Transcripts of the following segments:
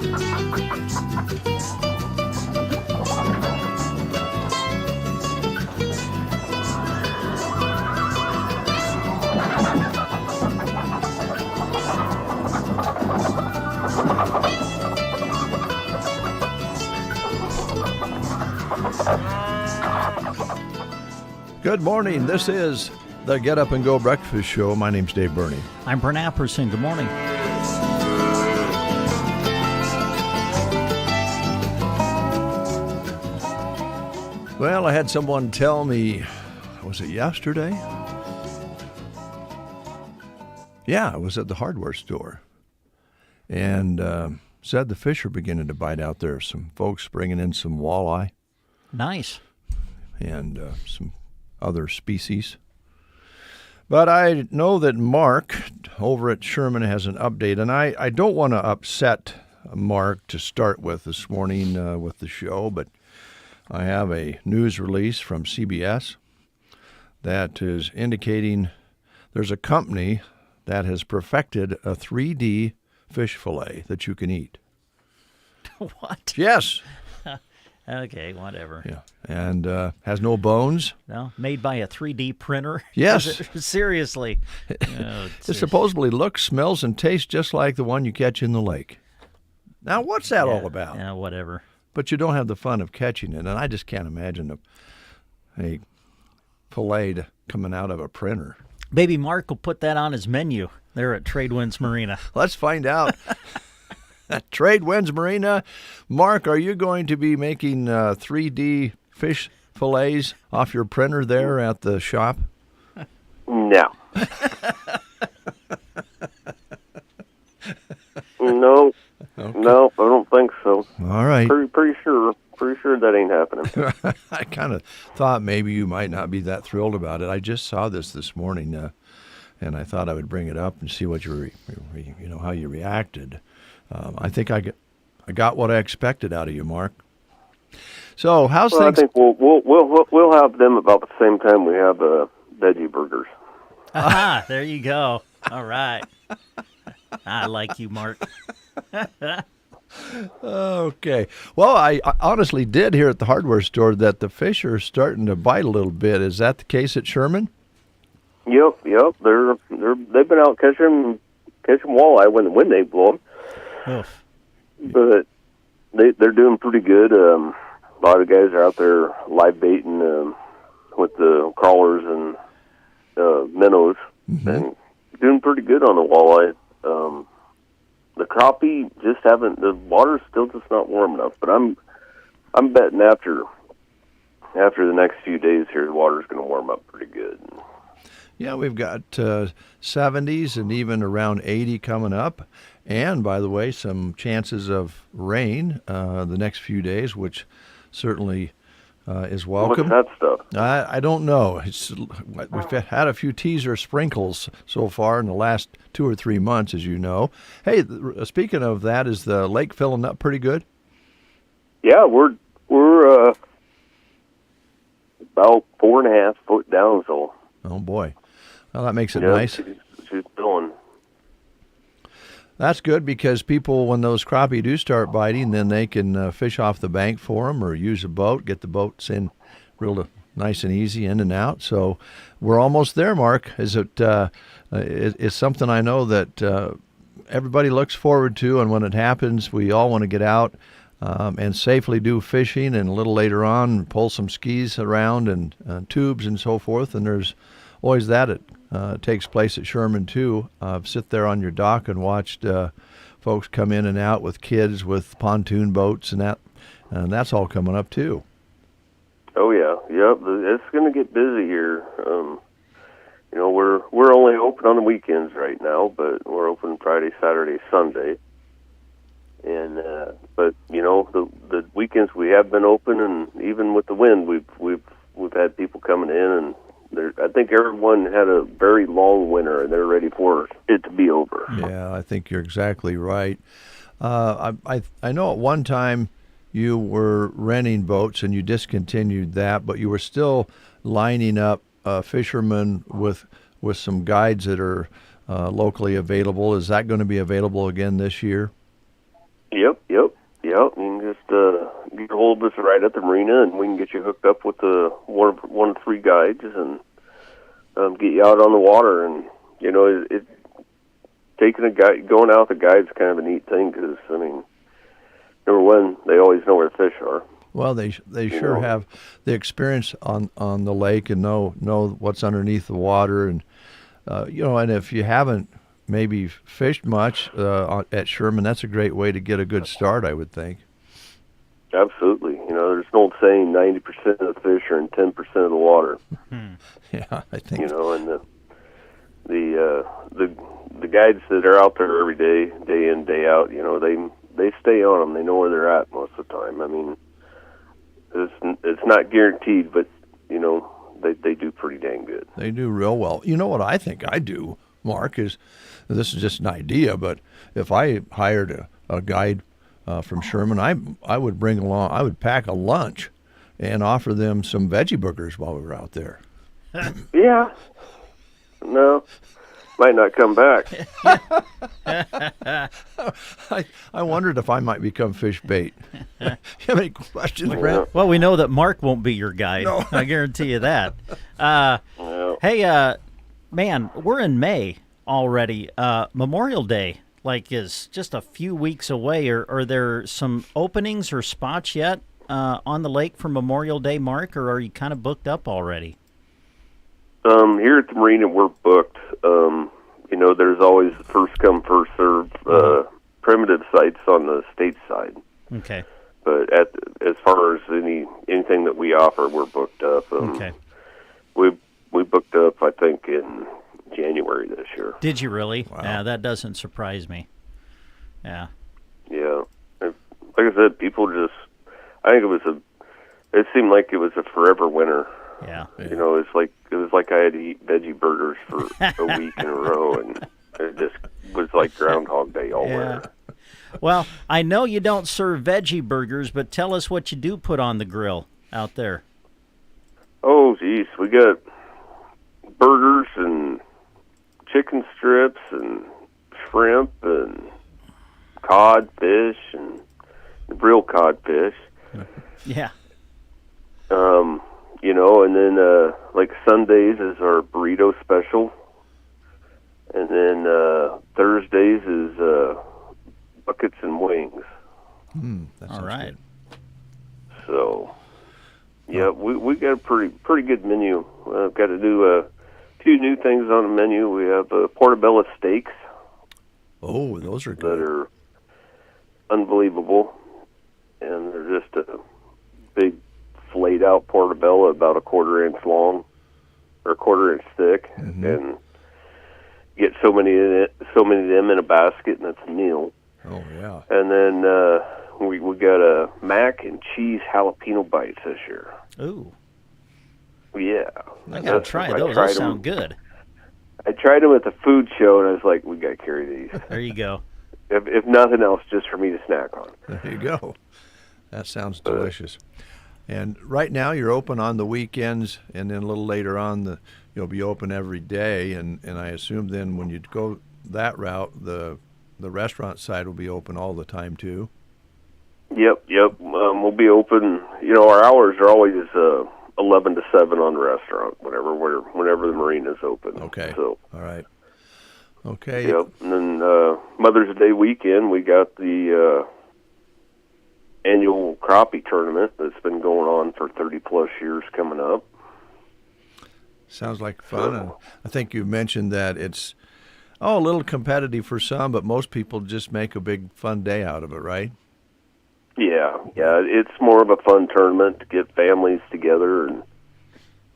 Good morning. This is the Get Up and Go Breakfast Show. My name's Dave Burney. I'm Brent Apperson. Good morning. Well, I had someone tell me, was it yesterday? Yeah, it was at the hardware store. And said the fish are beginning to bite out there. Some folks bringing in some walleye. Nice. And some other species. But I know that Mark over at Sherman has an update, and I don't want to upset Mark to start with this morning with the show, but I have a news release from CBS that is indicating there's a company that has perfected a 3D fish fillet that you can eat. What? Yes. Okay, whatever. Yeah, and has no bones. No, made by a 3D printer? Yes. Seriously. It supposedly looks, smells, and tastes just like the one you catch in the lake. Now, what's that all about? Yeah, whatever. But you don't have the fun of catching it, and I just can't imagine a fillet coming out of a printer. Baby Mark will put that on his menu there at Tradewinds Marina. Let's find out. At Tradewinds Marina, Mark, are you going to be making 3D fish fillets off your printer there at the shop? No. No. Okay. No, I don't think so. All right. Pretty sure that ain't happening. I kind of thought maybe you might not be that thrilled about it. I just saw this morning, and I thought I would bring it up and see what how you reacted. I think I got what I expected out of you, Mark. So how's things? I think we'll have them about the same time we have veggie burgers. Ah, there you go. All right. I like you, Mark. Okay. Well, I honestly did hear at the hardware store that the fish are starting to bite a little bit. Is that the case at Sherman? Yep. They've been out catching walleye when they blow them. Oof. But they're doing pretty good. A lot of guys are out there live baiting with the crawlers and minnows, and doing pretty good on the walleye. The crappie the water's still just not warm enough. But I'm betting after the next few days here, the water's going to warm up pretty good. Yeah, we've got 70s and even around 80 coming up. And, by the way, some chances of rain the next few days, which certainly is welcome. What's that stuff? I don't know. We've had a few teaser sprinkles so far in the last 2 or 3 months, as you know. Hey, speaking of that, is the lake filling up pretty good? Yeah, we're about 4.5 foot down, so. Oh, boy. Well, that makes it nice. She's filling. That's good because people, when those crappie do start biting, then they can fish off the bank for them or use a boat, get the boats in real nice and easy in and out. So we're almost there, Mark. It's something I know that everybody looks forward to, and when it happens, we all want to get out and safely do fishing, and a little later on pull some skis around and tubes and so forth, and there's always that takes place at Sherman, too. Sit there on your dock and watched folks come in and out with kids with pontoon boats and that's all coming up, too. Oh, yeah. Yep, it's going to get busy here. We're only open on the weekends right now, but we're open Friday, Saturday, Sunday. And but the weekends we have been open, and even with the wind, we've had people coming in, and I think everyone had a very long winter, and they're ready for it to be over. Yeah, I think you're exactly right. I know at one time you were renting boats and you discontinued that, but you were still lining up fishermen with some guides that are locally available. Is that going to be available again this year? Yep. You can just get a hold of us right at the marina, and we can get you hooked up with one of 3 guides and get you out on the water. And it taking a guide, going out with a guide's kind of a neat thing because number one, they always know where the fish are. Well, they sure have the experience on the lake and know what's underneath the water, and and if you haven't maybe fished much at Sherman, that's a great way to get a good start, I would think. Absolutely. There's an old saying: 90% of the fish are in 10% of the water. Yeah, I think. And the guides that are out there every day, day in, day out, they stay on them. They know where they're at most of the time. It's not guaranteed, but they do pretty dang good. They do real well. You know what I think I do, Mark, is this is just an idea, but if I hired a guide from Sherman, I would I would pack a lunch and offer them some veggie burgers while we were out there. Yeah. No. Might not come back. I wondered if I might become fish bait. You have any questions, Brent? Well, we know that Mark won't be your guide. No. I guarantee you that. Well, Hey, man, we're in May already. Memorial Day, is just a few weeks away. Are there some openings or spots yet on the lake for Memorial Day, Mark, or are you kind of booked up already? here at the marina, we're booked. There's always first come, first serve primitive sites on the state side. Okay. But as far as anything that we offer, we're booked up. Okay. We booked up, I think, in January this year. Did you really? Wow. Yeah, that doesn't surprise me. Yeah. Yeah. Like I said, people I think it seemed like it was a forever winter. Yeah. It was like I had to eat veggie burgers for a week in a row, and it just was like Groundhog Day all winter. Well, I know you don't serve veggie burgers, but tell us what you do put on the grill out there. Oh, geez, we got burgers and chicken strips and shrimp and codfish and real codfish. Yeah. And then like Sundays is our burrito special, and then Thursdays is buckets and wings. That All sounds right. good. So, yeah, we got a pretty good menu. I've got to do a few new things on the menu. We have portobello steaks Oh, those are that good. are unbelievable, and they're just a big flayed out portobello about a 1/4 inch long or 1/4 inch thick, and get so many of them in a basket, and that's a meal. Oh, yeah. And then we got a mac and cheese jalapeno bites this year. Ooh, Yeah, I gotta try those. Those sound good. I tried them at the food show, and I was like, "We got to carry these, There you go. if nothing else, just for me to snack on." There you go. That sounds delicious. And right now you're open on the weekends, and then a little later on you'll be open every day. And I assume then when you go that route, the restaurant side will be open all the time too. Yep. We'll be open. Our hours are always 11 to 7 on the restaurant, whenever the marina's open. Okay. So. All right. Okay. Yep. And then Mother's Day weekend, we got the annual crappie tournament that's been going on for 30-plus years coming up. Sounds like fun. And I think you mentioned that it's a little competitive for some, but most people just make a big fun day out of it, right? Yeah. It's more of a fun tournament to get families together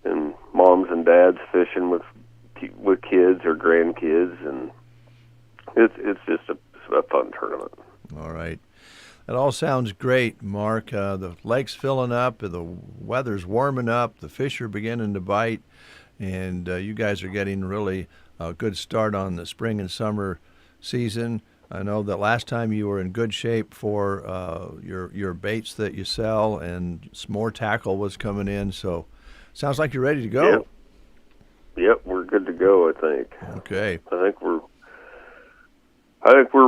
and moms and dads fishing with kids or grandkids, and it's just a fun tournament. All right. That all sounds great, Mark. The lake's filling up, the weather's warming up, the fish are beginning to bite, and you guys are getting really a good start on the spring and summer season. I know that last time you were in good shape for your baits that you sell, and some more tackle was coming in, so sounds like you're ready to go. Yep, we're good to go, I think. Okay. I think we're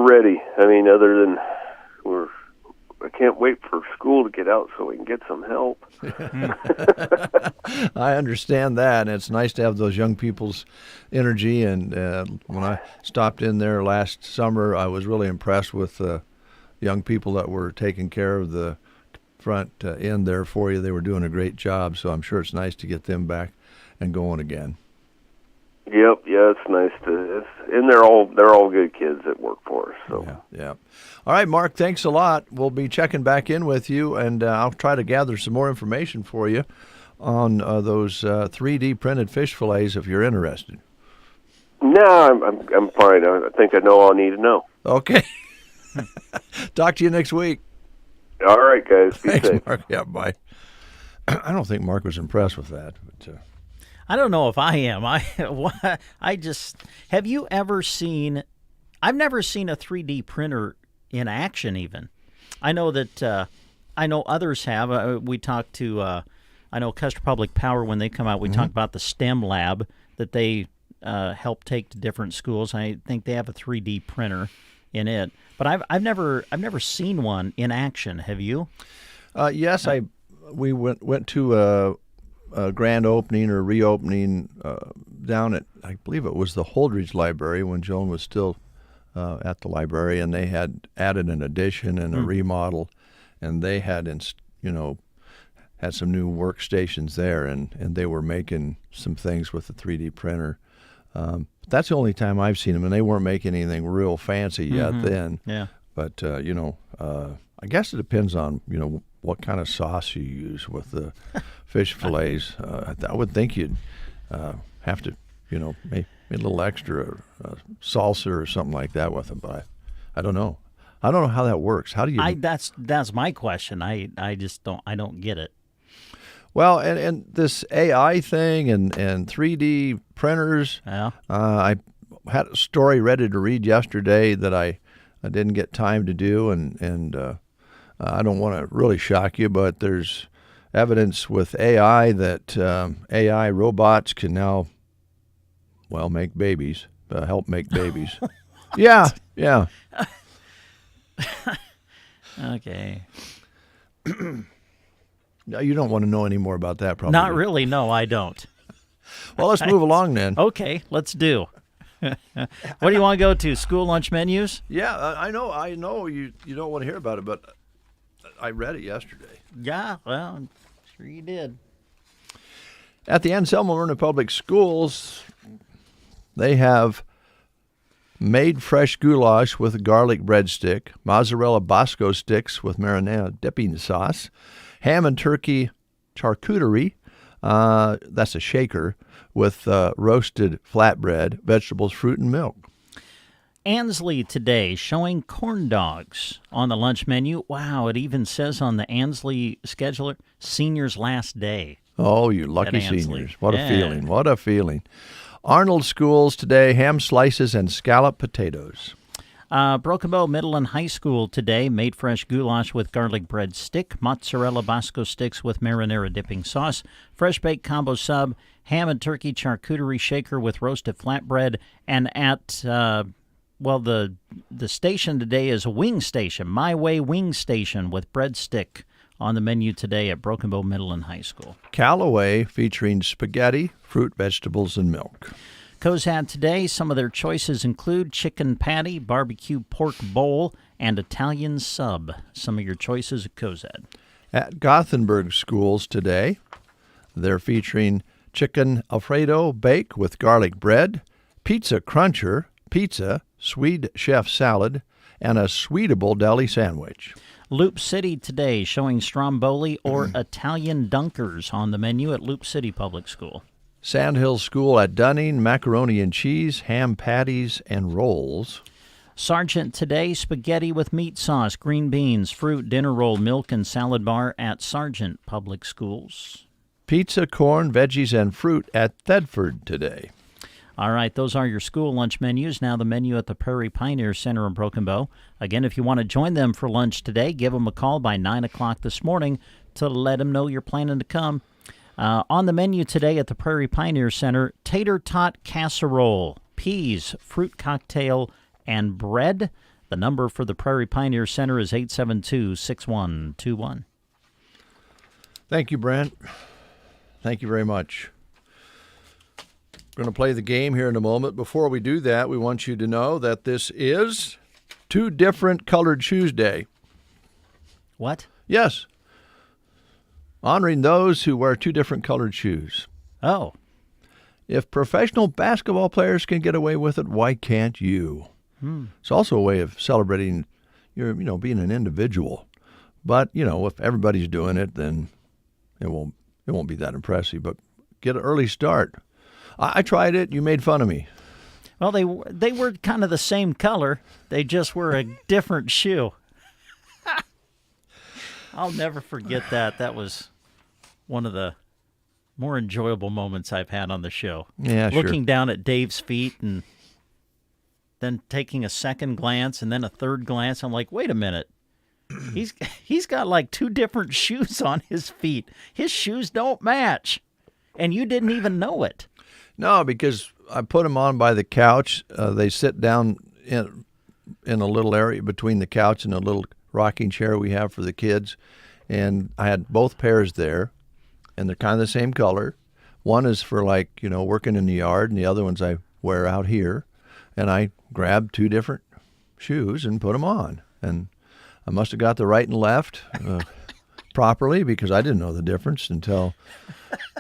ready. Other than we're can't wait for school to get out so we can get some help. I understand that, and it's nice to have those young people's energy. And when I stopped in there last summer, I was really impressed with the young people that were taking care of the front end there for you. They were doing a great job, so I'm sure it's nice to get them back and going again. Yep, yeah, it's nice to. And they're all good kids that work for us. So Yeah. All right, Mark, thanks a lot. We'll be checking back in with you, and I'll try to gather some more information for you on those 3D printed fish fillets if you're interested. No, I'm fine. I think I know all I need to know. Okay. Talk to you next week. All right, guys. Be Thanks, safe. Mark. Yeah, bye. I don't think Mark was impressed with that. But, I don't know if I am. I just have you ever seen? I've never seen a 3D printer in action. Even I know that I know others have. We talked to I know Custer Public Power when they come out. We talk about the STEM lab that they help take to different schools. I think they have a 3D printer in it, but I've never seen one in action. Have you? yes, we went to a grand opening or reopening down at, I believe it was the Holdridge Library when Joan was still at the library, and they had added an addition and a remodel, and they had had some new workstations there, and they were making some things with the 3D printer. That's the only time I've seen them, and they weren't making anything real fancy yet then. Yeah. But I guess it depends on what kind of sauce you use with the fish fillets. I would think you'd have to maybe a little extra salsa or something like that with them. But I don't know. I don't know how that works. How do you? That's my question. I just don't get it. Well, and this AI thing and 3D printers. Yeah. I had a story ready to read yesterday that I didn't get time to do, and I don't want to really shock you, but there's evidence with AI that AI robots can now, make babies, help make babies. Yeah. Okay. No, you don't want to know any more about that, probably. Not really. No, I don't. Well, let's move along then. Okay, let's do. What do you want to go to? School lunch menus? Yeah, I know you don't want to hear about it, but I read it yesterday. Yeah, well, I'm sure you did. At the Anselmo Vernon Public Schools, they have made fresh goulash with a garlic breadstick, mozzarella Bosco sticks with marinara dipping sauce, ham and turkey charcuterie, that's a shaker, with roasted flatbread, vegetables, fruit, and milk. Ansley today showing corn dogs on the lunch menu. Wow, it even says on the Ansley scheduler, seniors last day. Oh, you lucky At Ansley. seniors. What Yeah. a feeling. What a feeling. Arnold Schools today, ham slices and scallop potatoes. Broken Bow Middle and High School today made fresh goulash with garlic bread stick, mozzarella Bosco sticks with marinara dipping sauce, fresh baked combo sub, ham and turkey charcuterie shaker with roasted flatbread, and at the station today is a wing station, My Way Wing Station with breadstick on the menu today at Broken Bow Middle and High School. Callaway featuring spaghetti, fruit, vegetables, and milk. Cozad today, some of their choices include chicken patty, barbecue pork bowl, and Italian sub. Some of your choices at Cozad. At Gothenburg Schools today, they're featuring chicken Alfredo bake with garlic bread, pizza cruncher, pizza, Swede chef salad, and a Sweetable deli sandwich. Loop City today showing stromboli or Italian dunkers on the menu at Loop City Public School. Sandhill School at Dunning, macaroni and cheese, ham patties, and rolls. Sargent today, spaghetti with meat sauce, green beans, fruit, dinner roll, milk, and salad bar at Sargent Public Schools. Pizza, corn, veggies, and fruit at Thedford today. All right, those are your school lunch menus. Now the menu at the Prairie Pioneer Center in Broken Bow. Again, if you want to join them for lunch today, give them a call by 9 o'clock this morning to let them know you're planning to come. On the menu today at the Prairie Pioneer Center, tater tot casserole, peas, fruit cocktail, and bread. The number for the Prairie Pioneer Center is 872-6121. Thank you, Brent. Thank you very much. We're going to play the game here in a moment. Before we do that, we want you to know that this is Two Different Colored Shoes Day. What? Yes. Honoring those who wear two different colored shoes. Oh, If professional basketball players can get away with it, why can't you? It's also a way of celebrating your, being an individual. But, if everybody's doing it, then it won't be that impressive. But get an early start. I tried it. You made fun of me. well, they were kind of the same color. They just were a different shoe. I'll never forget that. That was one of the more enjoyable moments I've had on the show. Yeah, sure. Looking down at Dave's feet and then taking a second glance and then a third glance. I'm like, wait a minute. He's got like two different shoes on his feet. His shoes don't match. And you didn't even know it. No, because I put them on by the couch. They sit down in a little area between the couch and a little rocking chair we have for the kids. And I had both pairs there, and they're kind of the same color. One is for working in the yard, and the other ones I wear out here. And I grabbed two different shoes and put them on. And I must have got the right and left properly because I didn't know the difference until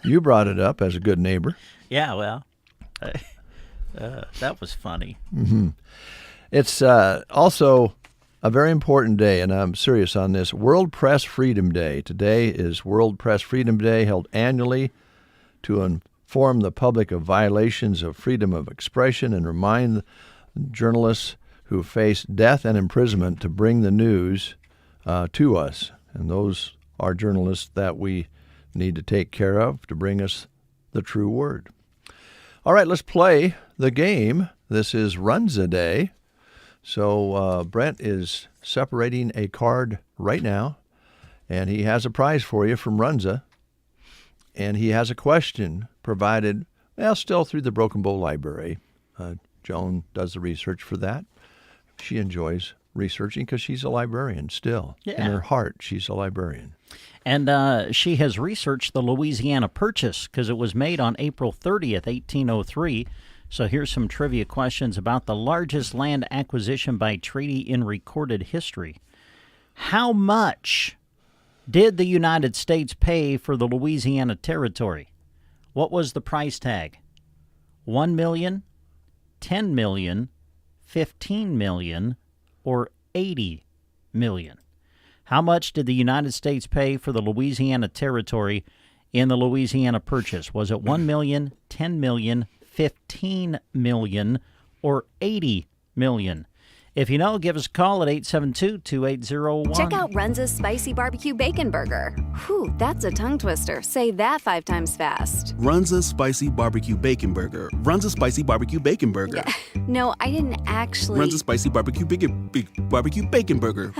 you brought it up as a good neighbor. Yeah, well, that was funny. It's also a very important day, and I'm serious on this, World Press Freedom Day. Today is World Press Freedom Day, held annually to inform the public of violations of freedom of expression and remind journalists who face death and imprisonment to bring the news to us. And those are journalists that we need to take care of to bring us the true word. All right, let's play the game. This is Runza Day. So Brent is separating a card right now, and he has a prize for you from Runza. And he has a question provided, still through the Broken Bow Library. Joan does the research for that. She enjoys researching because she's a librarian still. Yeah. In her heart, she's a librarian. And she has researched the Louisiana Purchase because it was made on April 30th, 1803. So here's some trivia questions about the largest land acquisition by treaty in recorded history. How much did the United States pay for the Louisiana Territory? What was the price tag? $1 million, $10 million, $15 million, or $80 million? How much did the United States pay for the Louisiana Territory in the Louisiana Purchase? Was it $1 million, $10 million, $15 million, or $80 million? If you know, give us a call at 872-2801. Check out Runza's Spicy Barbecue Bacon Burger. Whew, that's a tongue twister. Say that 5 times fast. Runza Spicy Barbecue Bacon Burger. Runza Spicy Barbecue Bacon Burger. No, I didn't actually. Runza Spicy Barbecue Bacon Burger.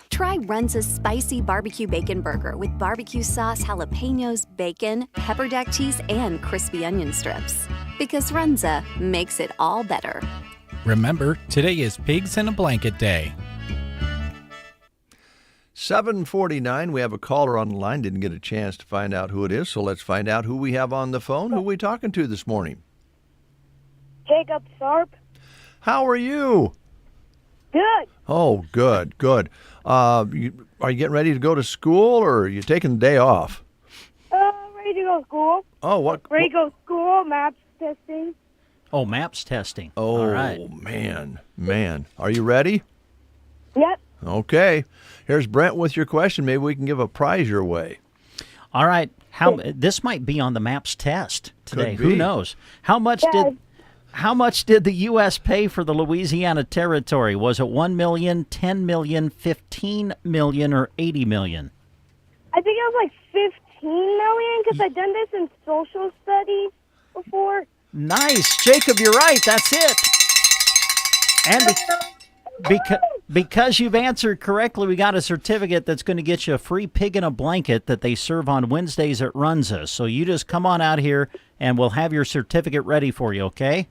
Try Runza's Spicy Barbecue Bacon Burger with barbecue sauce, jalapenos, bacon, pepper jack cheese, and crispy onion strips. Because Runza makes it all better. Remember, today is Pigs in a Blanket Day. 7:49. We have a caller on the line. Didn't get a chance to find out who it is, so let's find out who we have on the phone. Who are we talking to this morning? Jacob Sharp. How are you? Good. Oh, good, good. Are you getting ready to go to school, or are you taking the day off? Ready to go to school. Oh, what? Ready to go to school, maps testing. Oh, maps testing. Oh, All right. man. Are you ready? Yep. Okay. Here's Brent with your question. Maybe we can give a prize your way. All right. This might be on the maps test today. Could be. Who knows? How much did the U.S. pay for the Louisiana Territory? Was it $1 million, $10 million, $15 million, or $80 million? I think it was like $15 million because I've done this in social studies before. Nice, Jacob. You're right. That's it. And because you've answered correctly, we got a certificate that's going to get you a free pig in a blanket that they serve on Wednesdays at Runza. So you just come on out here, and we'll have your certificate ready for you. Okay?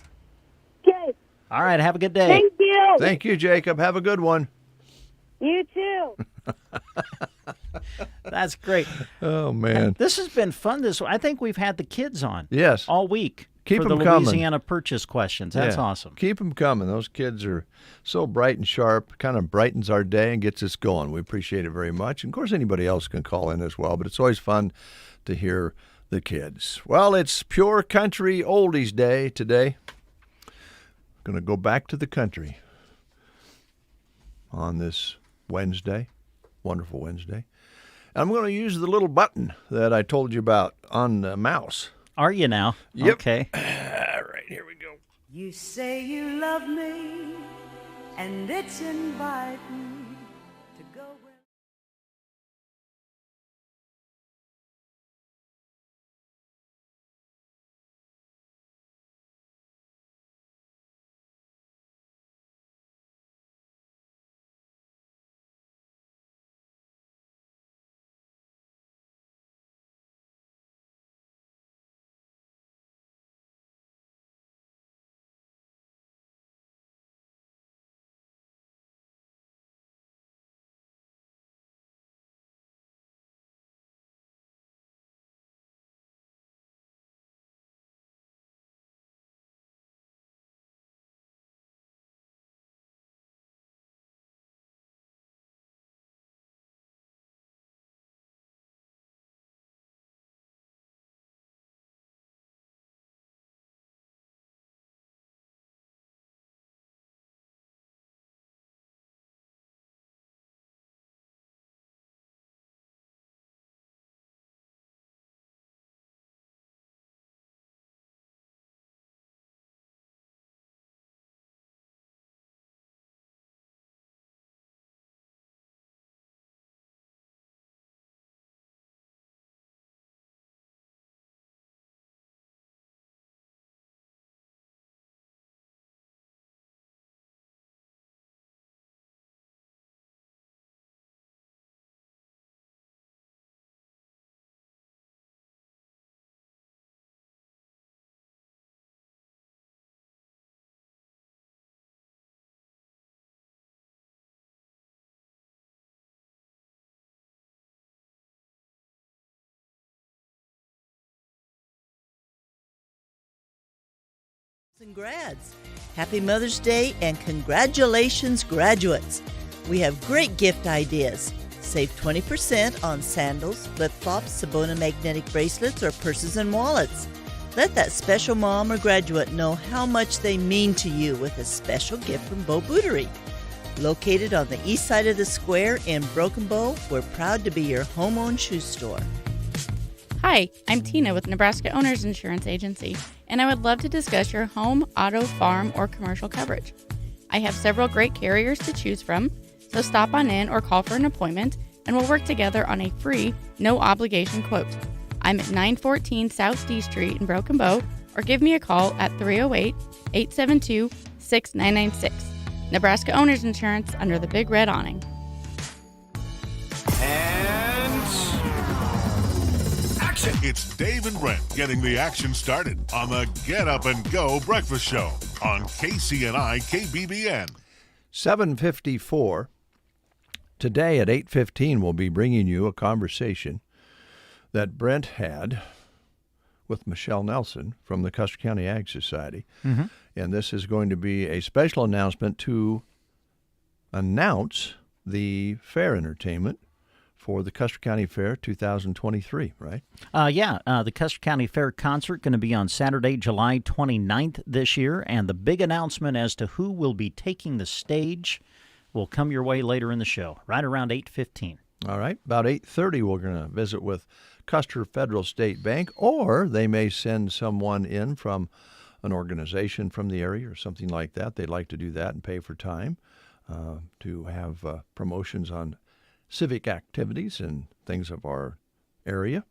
Okay. All right. Have a good day. Thank you. you. Thank you, Jacob. Have a good one. You too. That's great. Oh, man. This has been fun. I think we've had the kids on. Yes. All week. Keep for the 'em coming. Louisiana Purchase questions. That's Yeah. awesome. Keep them coming. Those kids are so bright and sharp, kind of brightens our day and gets us going. We appreciate it very much. And of course, anybody else can call in as well, but it's always fun to hear the kids. Well, it's Pure Country Oldies Day today. Going to go back to the country on this Wednesday, wonderful Wednesday. And I'm going to use the little button that I told you about on the mouse. Are you now? Yep. Okay. All right, here we go. You say you love me, and it's inviting to go where. And grads. Happy Mother's Day and congratulations, graduates. We have great gift ideas. Save 20% on sandals, flip-flops, Sabona magnetic bracelets, or purses and wallets. Let that special mom or graduate know how much they mean to you with a special gift from Bow Bootery. Located on the east side of the square in Broken Bow, we're proud to be your home-owned shoe store. Hi, I'm Tina with Nebraska Owners Insurance Agency, and I would love to discuss your home, auto, farm, or commercial coverage. I have several great carriers to choose from, so stop on in or call for an appointment, and we'll work together on a free, no-obligation quote. I'm at 914 South D Street in Broken Bow, or give me a call at 308-872-6996. Nebraska Owners Insurance under the Big Red Awning. It's Dave and Brent getting the action started on the Get Up and Go Breakfast Show on KCNI KBBN. 7:54. Today at 8:15, we'll be bringing you a conversation that Brent had with Michelle Nelson from the Custer County Ag Society. Mm-hmm. And this is going to be a special announcement to announce the fair entertainment for the Custer County Fair 2023, right? The Custer County Fair concert going to be on Saturday, July 29th this year, and the big announcement as to who will be taking the stage will come your way later in the show, right around 8:15. All right. About 8:30, we're going to visit with Custer Federal State Bank, or they may send someone in from an organization from the area or something like that. They'd like to do that and pay for time to have promotions on civic activities and things of our area.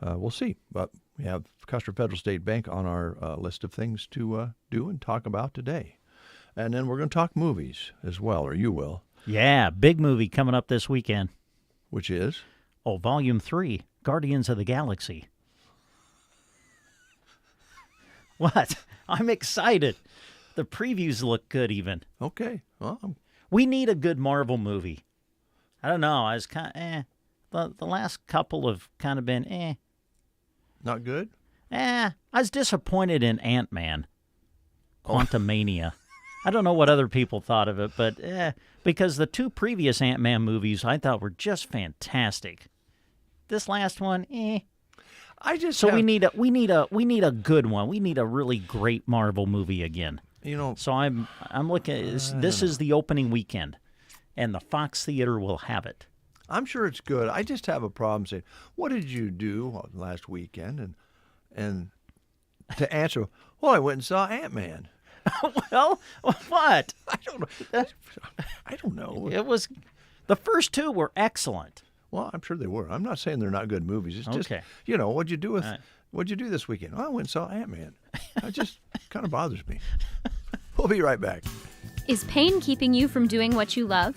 We'll see. But we have Custer Federal State Bank on our list of things to do and talk about today. And then we're going to talk movies as well, or you will. Yeah, big movie coming up this weekend. Which is? Oh, Volume 3, Guardians of the Galaxy. What? I'm excited. The previews look good even. Okay. Well, We need a good Marvel movie. I don't know. I was kind of, the last couple have kind of been not good? I was disappointed in Ant-Man. Quantumania. I don't know what other people thought of it, but because the two previous Ant-Man movies I thought were just fantastic. This last one, we need a good one. We need a really great Marvel movie again. So I'm looking. This is the opening weekend, and the Fox Theater will have it. I'm sure it's good. I just have a problem saying, "What did you do last weekend?" And to answer, well, I went and saw Ant-Man. Well, what? I don't know. It was the first two were excellent. Well, I'm sure they were. I'm not saying they're not good movies. It's just, what'd you do this weekend? Well, I went and saw Ant-Man. That just kind of bothers me. We'll be right back. Is pain keeping you from doing what you love?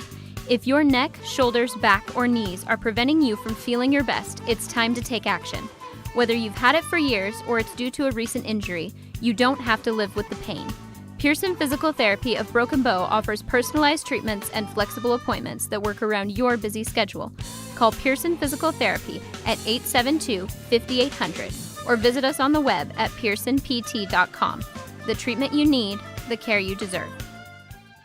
If your neck, shoulders, back, or knees are preventing you from feeling your best, it's time to take action. Whether you've had it for years or it's due to a recent injury, you don't have to live with the pain. Pearson Physical Therapy of Broken Bow offers personalized treatments and flexible appointments that work around your busy schedule. Call Pearson Physical Therapy at 872-5800 or visit us on the web at pearsonpt.com. The treatment you need, the care you deserve.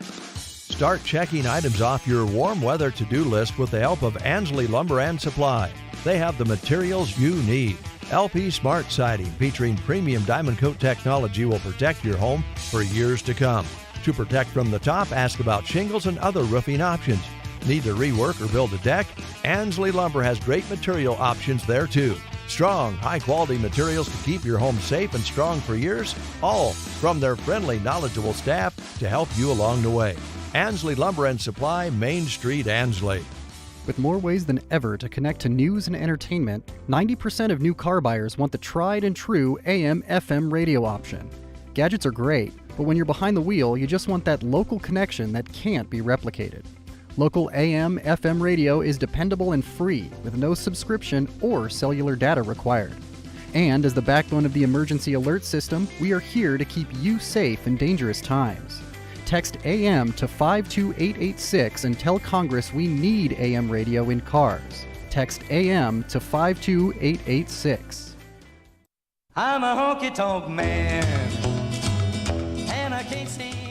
Start checking items off your warm weather to-do list with the help of Ansley Lumber and Supply. They have the materials you need. LP Smart Siding featuring premium Diamond Coat technology will protect your home for years to come. To protect from the top, ask about shingles and other roofing options. Need to rework or build a deck? Ansley Lumber has great material options there too. Strong, high-quality materials to keep your home safe and strong for years, all from their friendly, knowledgeable staff to help you along the way. Ansley Lumber and Supply, Main Street, Ansley. With more ways than ever to connect to news and entertainment, 90% of new car buyers want the tried and true AM/FM radio option. Gadgets are great, but when you're behind the wheel, you just want that local connection that can't be replicated. Local AM/FM radio is dependable and free, with no subscription or cellular data required. And as the backbone of the emergency alert system, we are here to keep you safe in dangerous times. Text AM to 52886 and tell Congress we need AM radio in cars. Text AM to 52886. I'm a honky-tonk man, and I can't seem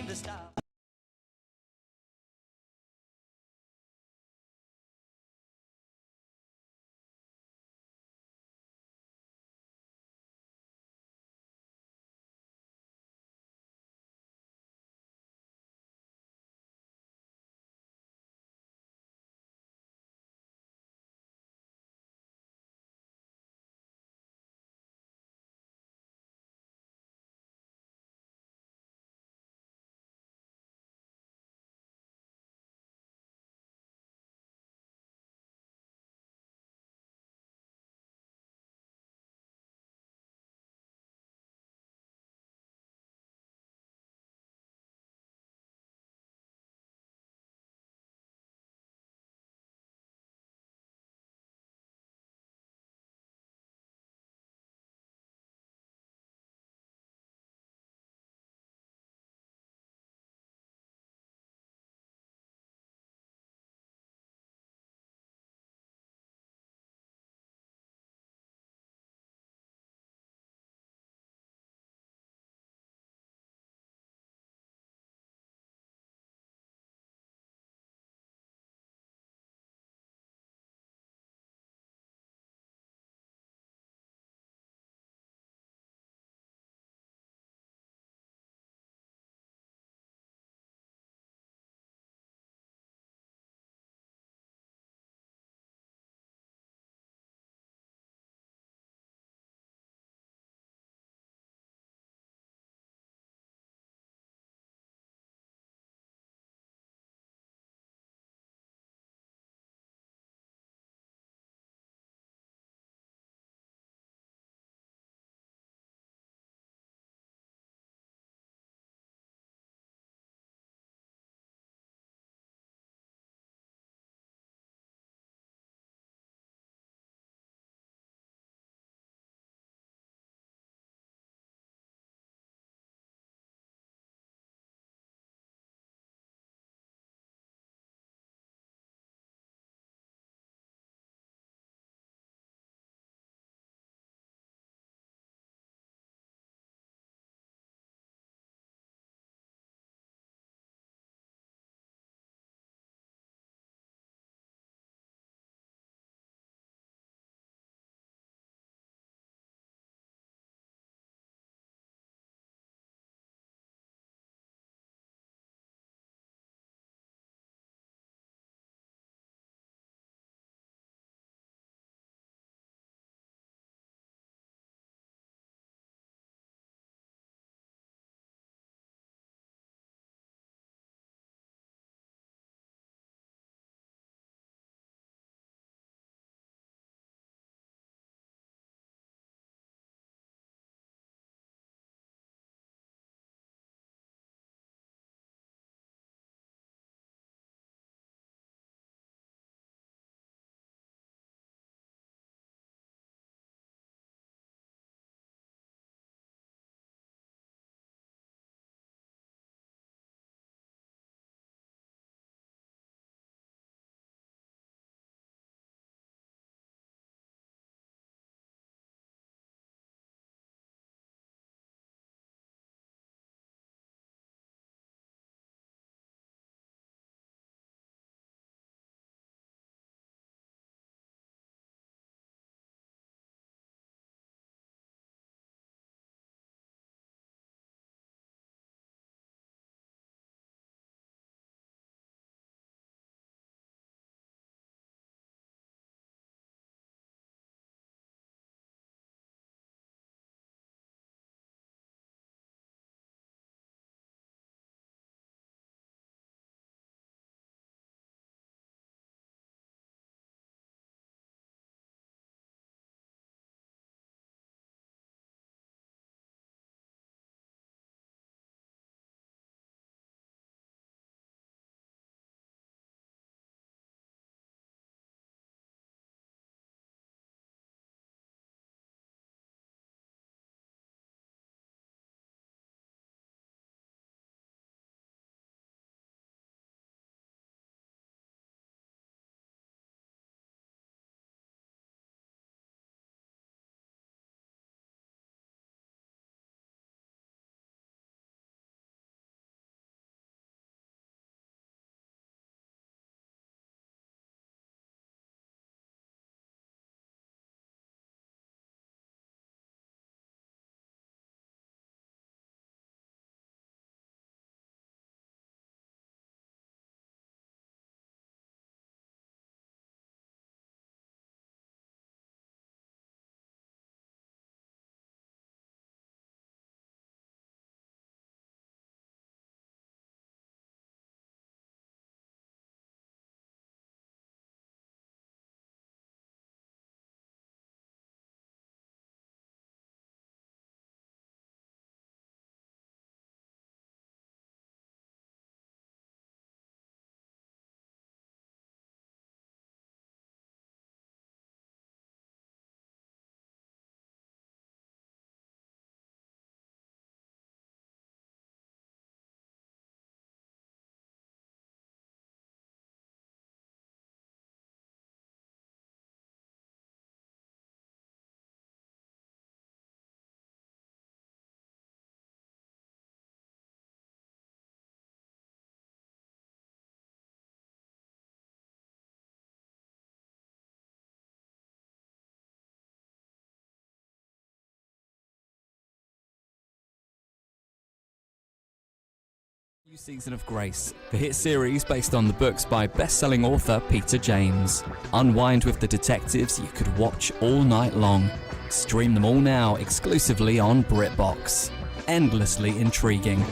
New Season of Grace, the hit series based on the books by best-selling author Peter James. Unwind with the detectives you could watch all night long. Stream them all now exclusively on BritBox. Endlessly intriguing.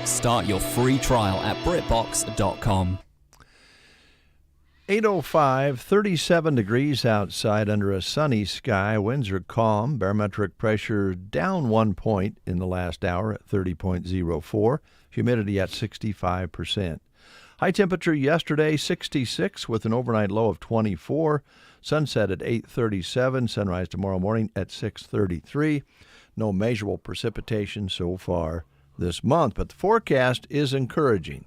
Start your free trial at BritBox.com. 8:05, 37 degrees outside under a sunny sky. Winds are calm. Barometric pressure down 1 point in the last hour at 30.04. Humidity at 65%. High temperature yesterday, 66 with an overnight low of 24. Sunset at 8:37. Sunrise tomorrow morning at 6:33. No measurable precipitation so far this month, but the forecast is encouraging.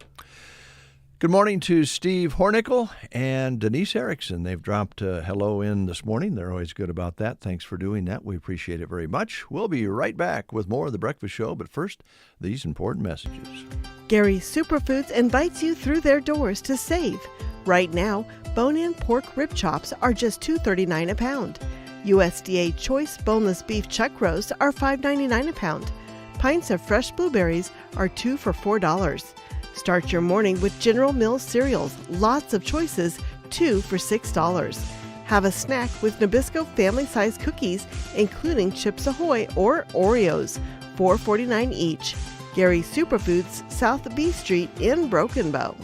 Good morning to Steve Hornickel and Denise Erickson. They've dropped a hello in this morning. They're always good about that. Thanks for doing that. We appreciate it very much. We'll be right back with more of The Breakfast Show, but first, these important messages. Gary's Superfoods invites you through their doors to save. Right now, bone-in pork rib chops are just $2.39 a pound. USDA Choice Boneless Beef Chuck Roasts are $5.99 a pound. Pints of fresh blueberries are 2 for $4. Start your morning with General Mills cereals, lots of choices, 2 for $6. Have a snack with Nabisco family-sized cookies, including Chips Ahoy or Oreos, $4.49 each. Gary's Superfoods, South B Street in Broken Bow.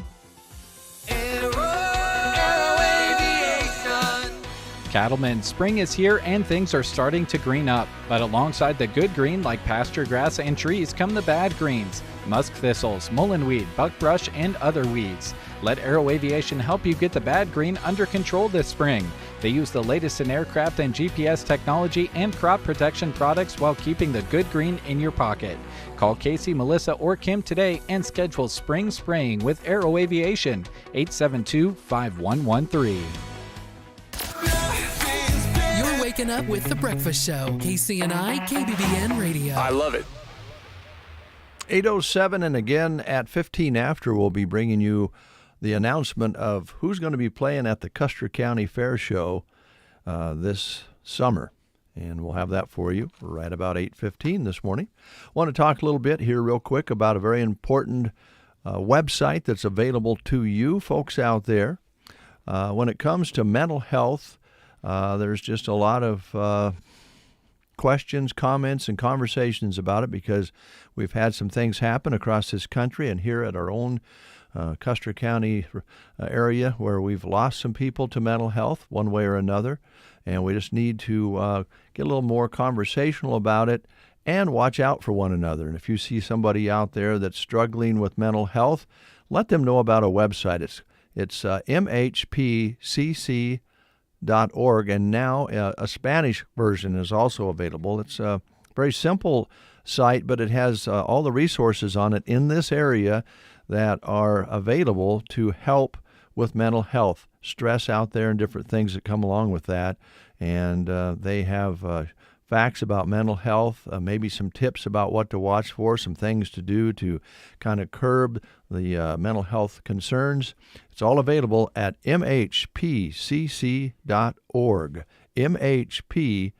Cattlemen, spring is here and things are starting to green up. But alongside the good green like pasture grass and trees come the bad greens. Musk thistles, mullenweed, buckbrush, and other weeds. Let Aero Aviation help you get the bad green under control this spring. They use the latest in aircraft and GPS technology and crop protection products while keeping the good green in your pocket. Call Casey, Melissa, or Kim today and schedule spring spraying with Aero Aviation, 872-5113. You're waking up with The Breakfast Show. KCNI, KBBN Radio. I love it. 8:07, and again at 15 after, we'll be bringing you the announcement of who's going to be playing at the Custer County Fair Show this summer. And we'll have that for you right about 8:15 this morning. Want to talk a little bit here real quick about a very important website that's available to you folks out there. When it comes to mental health, there's just a lot of questions, comments, and conversations about it because we've had some things happen across this country and here at our own Custer County area where we've lost some people to mental health one way or another, and we just need to get a little more conversational about it and watch out for one another. And if you see somebody out there that's struggling with mental health, let them know about a website. It's mhpcc.org, and now a Spanish version is also available. It's a very simple site, but it has all the resources on it in this area that are available to help with mental health, stress out there, and different things that come along with that. And they have facts about mental health, maybe some tips about what to watch for, some things to do to kind of curb the mental health concerns. It's all available at mhpcc.org, mhpcc.org.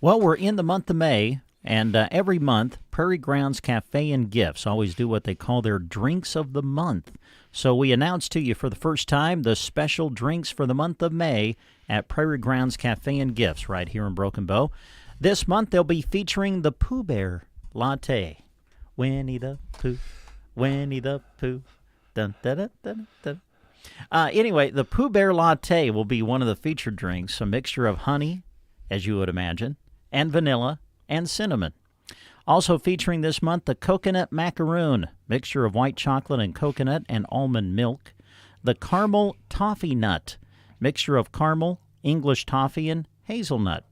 Well, we're in the month of May, and every month, Prairie Grounds Cafe and Gifts always do what they call their Drinks of the Month. So we announce to you for the first time the special drinks for the month of May at Prairie Grounds Cafe and Gifts right here in Broken Bow. This month, they'll be featuring the Pooh Bear Latte. Winnie the Pooh, Winnie the Pooh. Dun, dun, dun, dun, dun. Anyway, the Pooh Bear Latte will be one of the featured drinks, a mixture of honey, as you would imagine, and vanilla, and cinnamon. Also featuring this month, the Coconut Macaroon, mixture of white chocolate and coconut and almond milk. The Caramel Toffee Nut, mixture of caramel, English toffee, and hazelnut.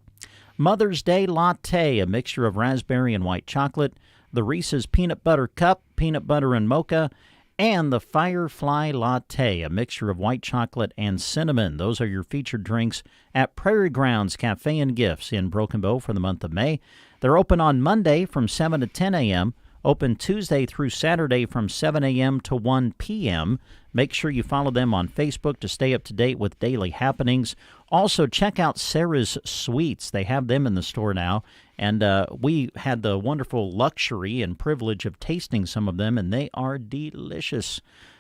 Mother's Day Latte, a mixture of raspberry and white chocolate. The Reese's Peanut Butter Cup, peanut butter and mocha. And the Firefly Latte, a mixture of white chocolate and cinnamon. Those are your featured drinks at Prairie Grounds Cafe and Gifts in Broken Bow for the month of May. They're open on Monday from 7 to 10 a.m., open Tuesday through Saturday from 7 a.m. to 1 p.m. Make sure you follow them on Facebook to stay up to date with daily happenings. Also, check out Sarah's Sweets. They have them in the store now, And we had the wonderful luxury and privilege of tasting some of them, and they are delicious.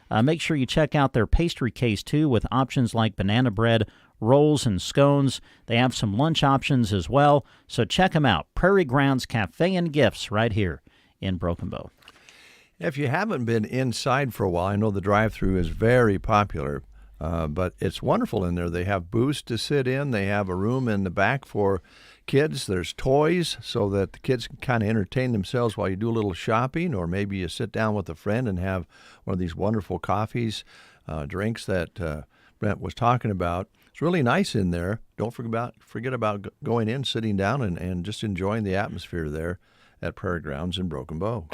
Make sure you check out their pastry case, too, with options like banana bread, rolls, and scones. They have some lunch options as well, so check them out. Prairie Grounds Cafe and Gifts right here in Broken Bow. If you haven't been inside for a while, I know the drive-thru is very popular, but it's wonderful in there. They have booths to sit in. They have a room in the back for kids. There's toys so that the kids can kind of entertain themselves while you do a little shopping, or maybe you sit down with a friend and have one of these wonderful coffees, drinks that Brent was talking about. It's really nice in there. Don't forget about going in, sitting down, and just enjoying the atmosphere there at Prairie Grounds in Broken Bow.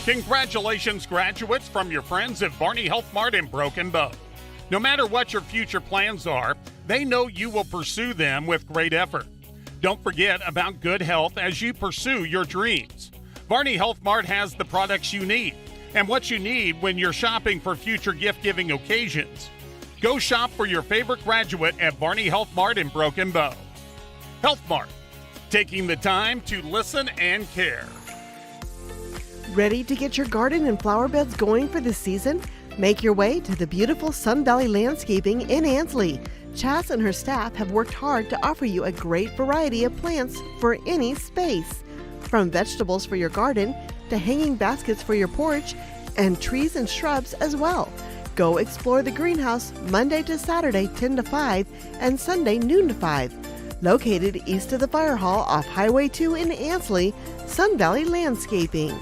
Congratulations, graduates, from your friends at Barney Health Mart in Broken Bow. No matter what your future plans are, they know you will pursue them with great effort. Don't forget about good health as you pursue your dreams. Barney Health Mart has the products you need and what you need when you're shopping for future gift-giving occasions. Go shop for your favorite graduate at Barney Health Mart in Broken Bow. Health Mart, taking the time to listen and care. Ready to get your garden and flower beds going for the season? Make your way to the beautiful Sun Valley Landscaping in Ansley. Chas and her staff have worked hard to offer you a great variety of plants for any space. From vegetables for your garden to hanging baskets for your porch and trees and shrubs as well. Go explore the greenhouse Monday to Saturday 10 to 5 and Sunday noon to 5. Located east of the fire hall off Highway 2 in Ansley, Sun Valley Landscaping.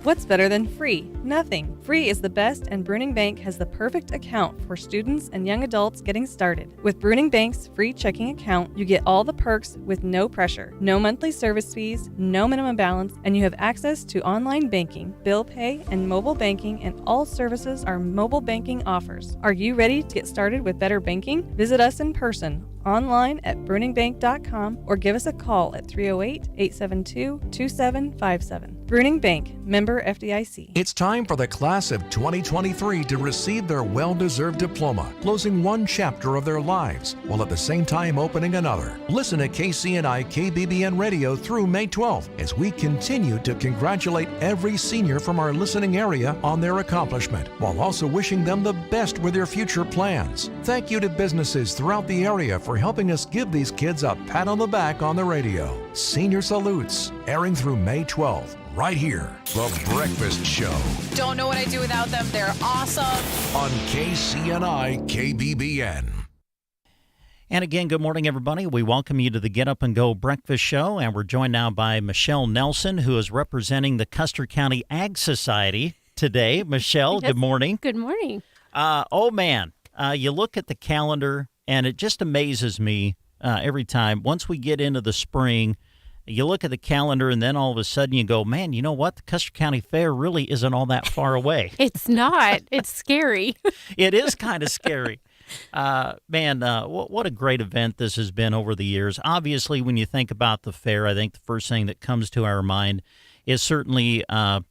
What's better than free? Nothing. Free is the best, and Bruning Bank has the perfect account for students and young adults getting started. With Bruning Bank's free checking account, you get all the perks with no pressure, no monthly service fees, no minimum balance, and you have access to online banking, bill pay, and mobile banking, and all services are mobile banking offers. Are you ready to get started with better banking? Visit us in person, online at bruningbank.com, or give us a call at 308-872-2757. Bruning Bank, member FDIC. It's time for the class of 2023 to receive their well-deserved diploma, closing one chapter of their lives, while at the same time opening another. Listen to KCNI KBBN Radio through May 12th as we continue to congratulate every senior from our listening area on their accomplishment, while also wishing them the best with their future plans. Thank you to businesses throughout the area for helping us give these kids a pat on the back on the radio. Senior Salutes, airing through May 12th. Right here, The Breakfast Show. Don't know what I'd do without them. They're awesome. On KCNI KBBN. And again, good morning, everybody. We welcome you to the Get Up and Go Breakfast Show, and we're joined now by Michelle Nelson, who is representing the Custer County Ag Society today. Michelle, good morning. Good morning. You look at the calendar, and it just amazes me every time. Once we get into the spring, you look at the calendar, and then all of a sudden you go, man, you know what? The Custer County Fair really isn't all that far away. It's not. It's scary. It is kind of scary. What a great event this has been over the years. Obviously, when you think about the fair, I think the first thing that comes to our mind is certainly the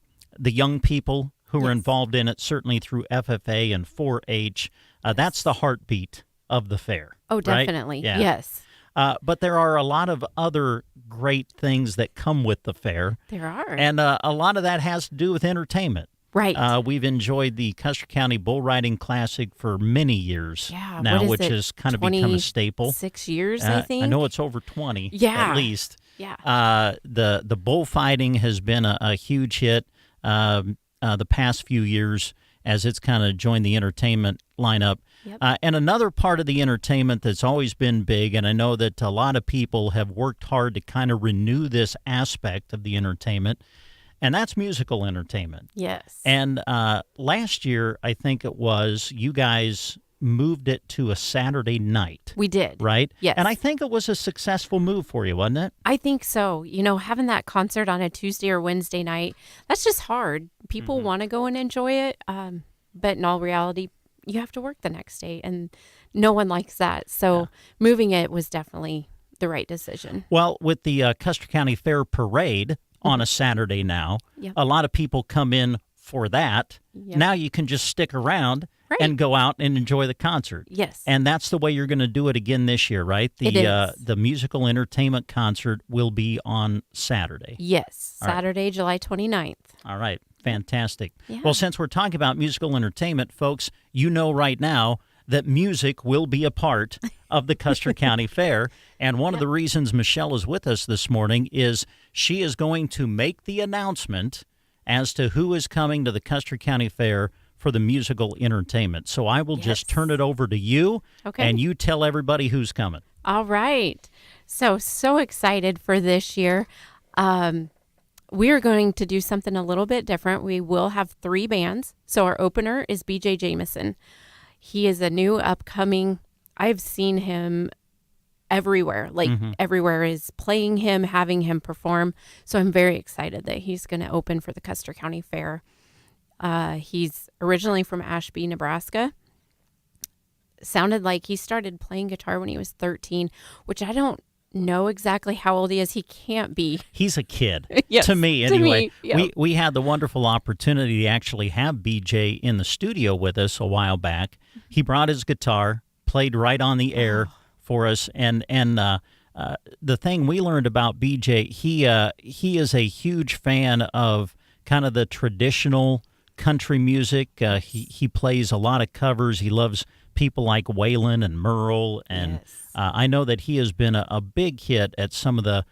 young people who are involved in it, certainly through FFA and 4-H. That's the heartbeat of the fair. Oh, definitely. Right? Yeah. Yes. But there are a lot of other great things that come with the fair. There are. And a lot of that has to do with entertainment. Right. We've enjoyed the Custer County Bull Riding Classic for many years now, which has kind of become a staple. 6 years, I think. I know it's over 20 at least. Yeah. The bullfighting has been a huge hit the past few years as it's kind of joined the entertainment lineup. Yep. And another part of the entertainment that's always been big, and I know that a lot of people have worked hard to kind of renew this aspect of the entertainment, and that's musical entertainment. Yes. And last year, I think it was, you guys moved it to a Saturday night. We did. Right? Yes. And I think it was a successful move for you, wasn't it? I think so. You know, having that concert on a Tuesday or Wednesday night, that's just hard. People want to go and enjoy it, but in all reality, you have to work the next day, and no one likes that. So moving it was definitely the right decision. Well, with the Custer County Fair Parade on a Saturday now, a lot of people come in for that. Yep. Now you can just stick around and go out and enjoy the concert. Yes. And that's the way you're going to do it again this year, right? It is. The musical entertainment concert will be on Saturday. Yes, All right. Saturday, July 29th. All right. Fantastic. Yeah. Well, since we're talking about musical entertainment, folks, you know right now that music will be a part of the Custer County Fair. And one of the reasons Michelle is with us this morning is she is going to make the announcement as to who is coming to the Custer County Fair for the musical entertainment. So I will just turn it over to you, and you tell everybody who's coming. All right. So excited for this year. We are going to do something a little bit different. We will have 3 bands. So our opener is BJ Jameson. He is a new upcoming, I've seen him everywhere. Like everywhere is playing him, having him perform. So I'm very excited that he's going to open for the Custer County Fair. He's originally from Ashby, Nebraska. Sounded like he started playing guitar when he was 13, which I don't know exactly how old he is. He can't be. He's a kid. Yes, to me, anyway. To me, We had the wonderful opportunity to actually have BJ in the studio with us a while back. He brought his guitar, played right on the air for us, and the thing we learned about BJ, he is a huge fan of kind of the traditional country music. He plays a lot of covers. He loves people like Waylon and Merle, and I know that he has been a big hit at some of the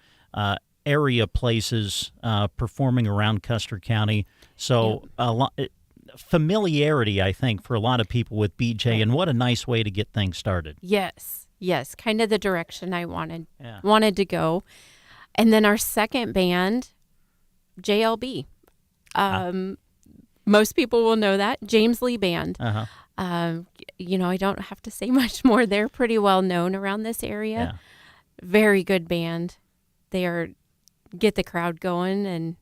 area places performing around Custer County. So a lot familiarity, I think, for a lot of people with BJ, and what a nice way to get things started. Yes, kind of the direction I wanted to go. And then our second band, JLB. Most people will know that, James Lee Band. You know, I don't have to say much more. They're pretty well known around this area. Very good band. They get the crowd going, and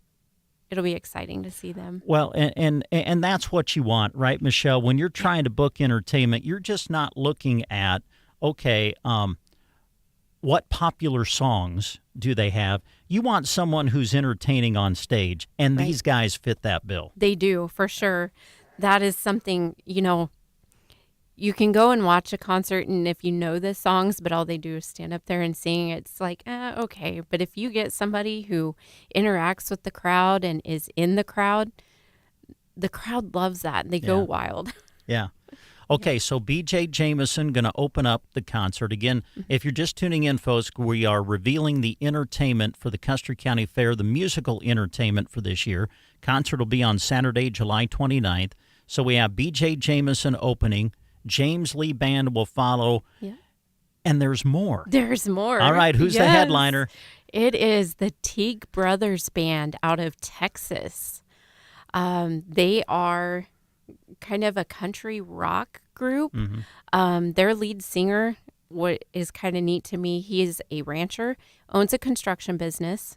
it'll be exciting to see them. Well, and that's what you want, right, Michelle? When you're trying to book entertainment, you're just not looking at, okay, what popular songs do they have? You want someone who's entertaining on stage, and Right. these guys fit that bill. They do, for sure. That is something, you can go and watch a concert, and if you know the songs, but all they do is stand up there and sing, it's like, okay. But if you get somebody who interacts with the crowd and is in the crowd loves that. They go Yeah. wild. Yeah. Okay, so BJ Jameson going to open up the concert. Again, if you're just tuning in, folks, we are revealing the entertainment for the Custer County Fair, the musical entertainment for this year. Concert will be on Saturday, July 29th. So we have BJ Jameson opening. James Lee Band will follow. Yeah. And there's more. There's more. All right, who's the Yes. headliner? It is the Teague Brothers Band out of Texas. They are kind of a country rock group. Their lead singer, what is kind of neat to me, he is a rancher, owns a construction business,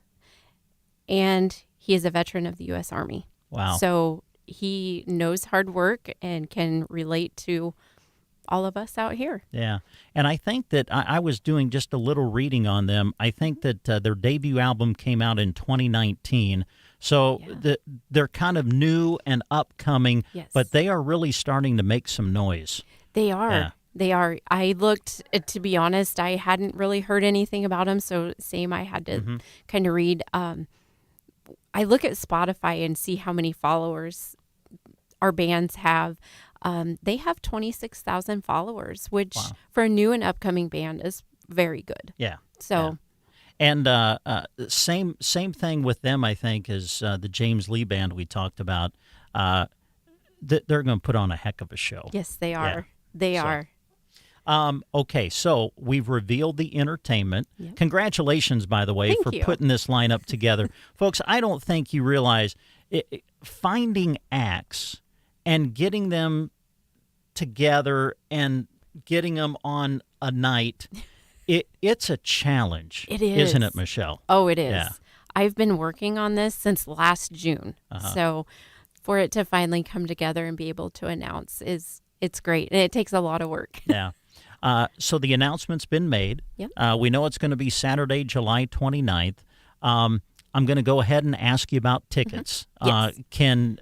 and he is a veteran of the U.S. Army. Wow. So he knows hard work and can relate to all of us out here. Yeah. And I think that I was doing just a little reading on them. I think that their debut album came out in 2019. So they're kind of new and upcoming, Yes. but they are really starting to make some noise. They are. Yeah. They are. I looked, to be honest, I hadn't really heard anything about them. So same, I had to kind of read. I look at Spotify and see how many followers our bands have. They have 26,000 followers, which for a new and upcoming band is very good. Yeah. So. And same thing with them, I think, as the James Lee Band we talked about. They're going to put on a heck of a show. Yes, they are. Yeah. They are. Okay, so we've revealed the entertainment. Yep. Congratulations, by the way, Thank for you. putting this lineup together. Folks, I don't think you realize finding acts and getting them together and getting them on a night, it's a challenge. It is. Isn't it, Michelle? Oh, it is. Yeah. I've been working on this since last June. Uh-huh. So for it to finally come together and be able to announce it's great. And it takes a lot of work. Yeah. So the announcement's been made. Yep. We know it's going to be Saturday, July 29th. I'm going to go ahead and ask you about tickets. Yes.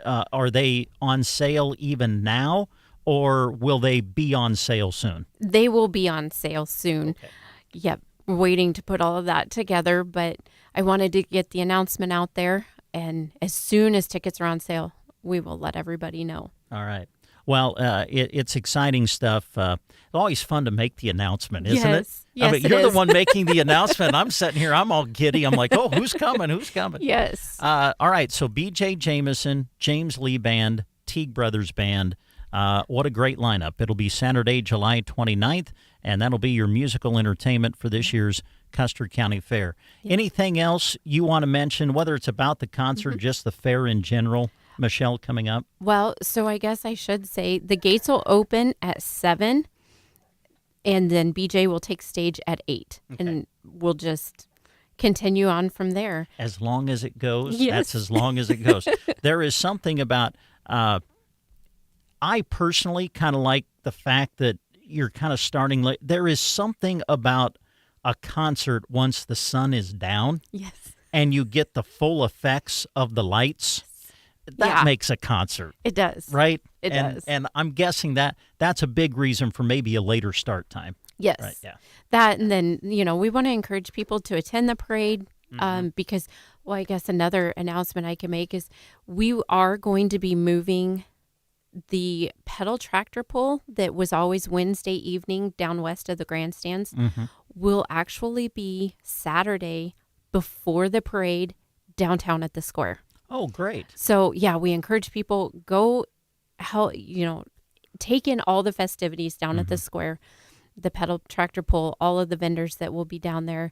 Are they on sale even now, or will they be on sale soon? They will be on sale soon. Okay. Yep. We're waiting to put all of that together, but I wanted to get the announcement out there. And as soon as tickets are on sale, we will let everybody know. All right. Well, it's exciting stuff. It's always fun to make the announcement, isn't it? Yes, I mean, it you're is. the one making the announcement. I'm sitting here. I'm all giddy. I'm like, oh, who's coming? Who's coming? Yes. All right. So BJ Jameson, James Lee Band, Teague Brothers Band. What a great lineup. It'll be Saturday, July 29th, and that'll be your musical entertainment for this year's Custer County Fair. Anything else you want to mention, whether it's about the concert, just the fair in general, Michelle, coming up? Well, so I guess I should say the gates will open at 7, and then BJ will take stage at 8, and we'll just continue on from there. As long as it goes, Yes. that's as long as it goes. There is something about, I personally kind of like the fact that you're kind of starting late. There is something about a concert once the sun is down. Yes. And you get the full effects of the lights. That Yeah. makes a concert. It does. Right? It does. And I'm guessing that's a big reason for maybe a later start time. Yes. Right, yeah. That, and then, we want to encourage people to attend the parade because, well, I guess another announcement I can make is we are going to be moving the pedal tractor pull that was always Wednesday evening down west of the grandstands will actually be Saturday before the parade downtown at the square. Oh, great. So, yeah, we encourage people go help, take in all the festivities down at the square, the pedal tractor pull, all of the vendors that will be down there,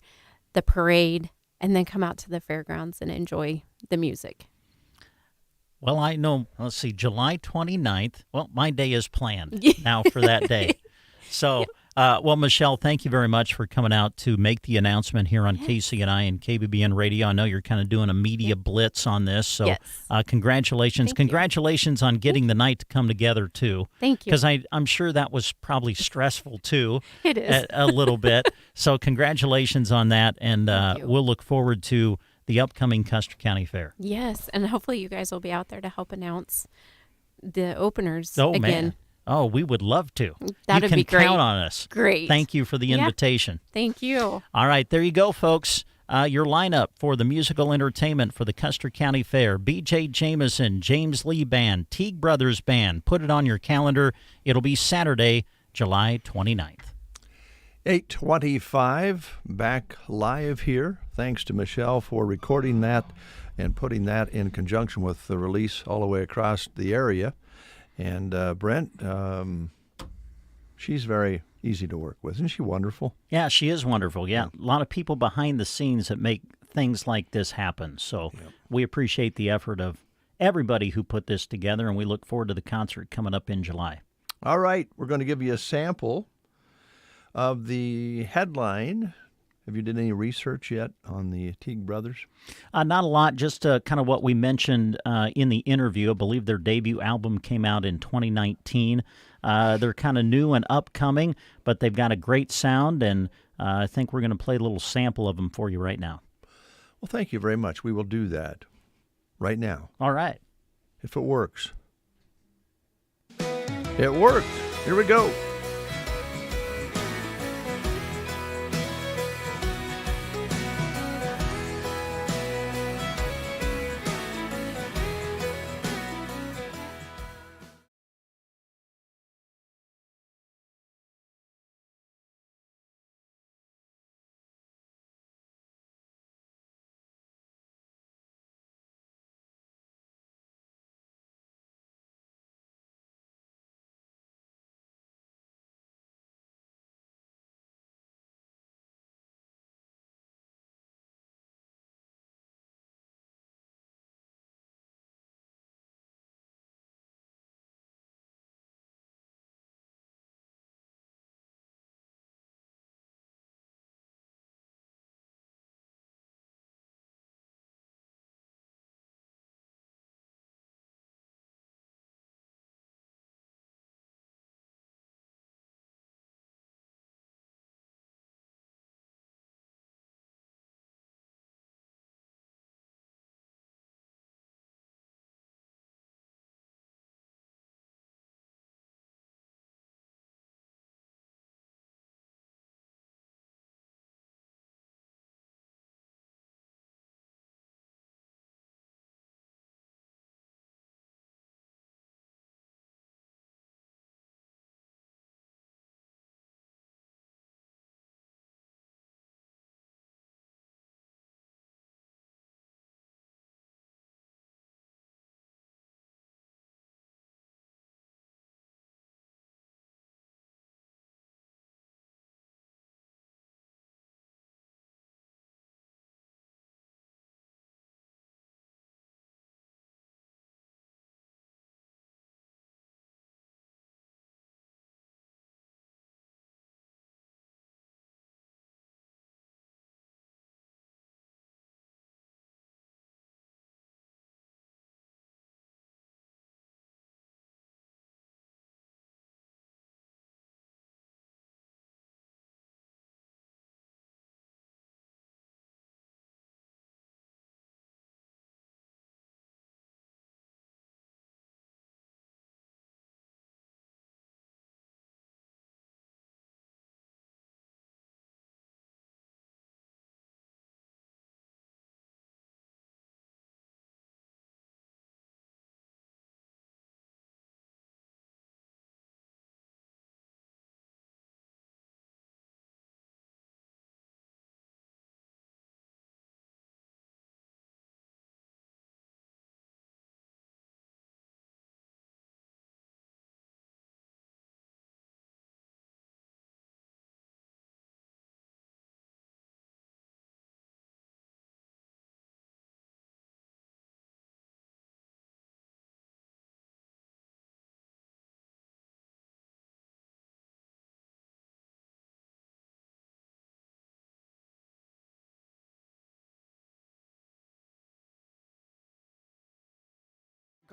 the parade, and then come out to the fairgrounds and enjoy the music. Well, I know, let's see, July 29th. Well, my day is planned now for that day. So Well, Michelle, thank you very much for coming out to make the announcement here on KCNI and KBBN Radio. I know you're kind of doing a media blitz on this, so congratulations. Congratulations on getting the night to come together, too. Thank you. Because I'm sure that was probably stressful, too. It is. A little bit. So congratulations on that, and we'll look forward to the upcoming Custer County Fair. Yes, and hopefully you guys will be out there to help announce the openers Oh, again. man. Oh, we would love to. That'd you be can great. count on us. Great. Thank you for the invitation. Thank you. All right, there you go, folks. Your lineup for the musical entertainment for the Custer County Fair. B.J. Jameson, James Lee Band, Teague Brothers Band. Put it on your calendar. It'll be Saturday, July 29th. 8:25, back live here. Thanks to Michelle for recording that and putting that in conjunction with the release all the way across the area. And Brent, she's very easy to work with. Isn't she wonderful? Yeah, she is wonderful. Yeah, a lot of people behind the scenes that make things like this happen. So we appreciate the effort of everybody who put this together, and we look forward to the concert coming up in July. All right, we're going to give you a sample of the headline. Have you done any research yet on the Teague Brothers? Not a lot, just kind of what we mentioned in the interview. I believe their debut album came out in 2019. They're kind of new and upcoming, but they've got a great sound, and I think we're going to play a little sample of them for you right now. Well, thank you very much. We will do that right now. All right. If it works. It worked. Here we go.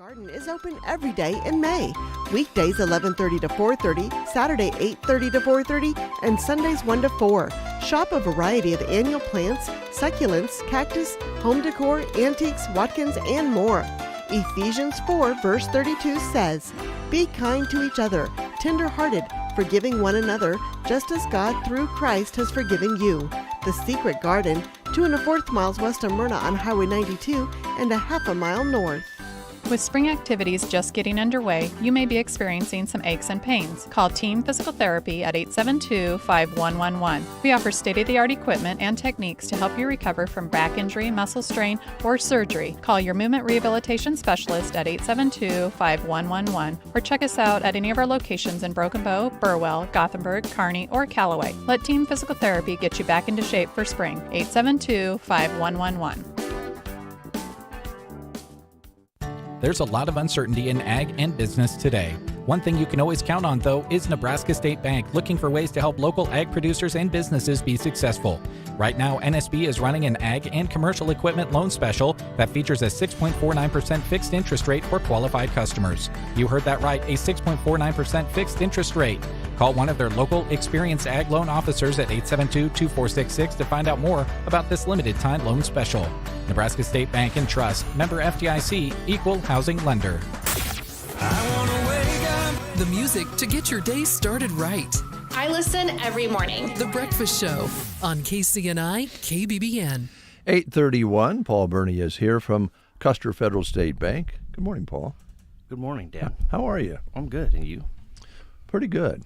Garden is open every day in May. Weekdays 11:30 to 4:30, Saturday 8:30 to 4:30, and Sundays 1 to 4. Shop a variety of annual plants, succulents, cactus, home decor, antiques, Watkins, and more. Ephesians 4 verse 32 says, "Be kind to each other, tender-hearted, forgiving one another, just as God through Christ has forgiven you." The Secret Garden, 2 1/4 miles west of Myrna on Highway 92 and a half a mile north. With spring activities just getting underway, you may be experiencing some aches and pains. Call Team Physical Therapy at 872-5111. We offer state-of-the-art equipment and techniques to help you recover from back injury, muscle strain, or surgery. Call your movement rehabilitation specialist at 872-5111 or check us out at any of our locations in Broken Bow, Burwell, Gothenburg, Kearney, or Callaway. Let Team Physical Therapy get you back into shape for spring. 872-5111. There's a lot of uncertainty in ag and business today. One thing you can always count on, though, is Nebraska State Bank, looking for ways to help local ag producers and businesses be successful. Right now, NSB is running an ag and commercial equipment loan special that features a 6.49% fixed interest rate for qualified customers. You heard that right, a 6.49% fixed interest rate. Call one of their local experienced ag loan officers at 872-2466 to find out more about this limited time loan special. Nebraska State Bank and Trust, member FDIC, equal housing lender. The music to get your day started right. I listen every morning. The Breakfast Show on KCNI KBBN. 8:31. Paul Burney is here from Custer Federal State Bank. Good morning, Paul. Good morning, Dan. How are you? I'm good, and you? Pretty good.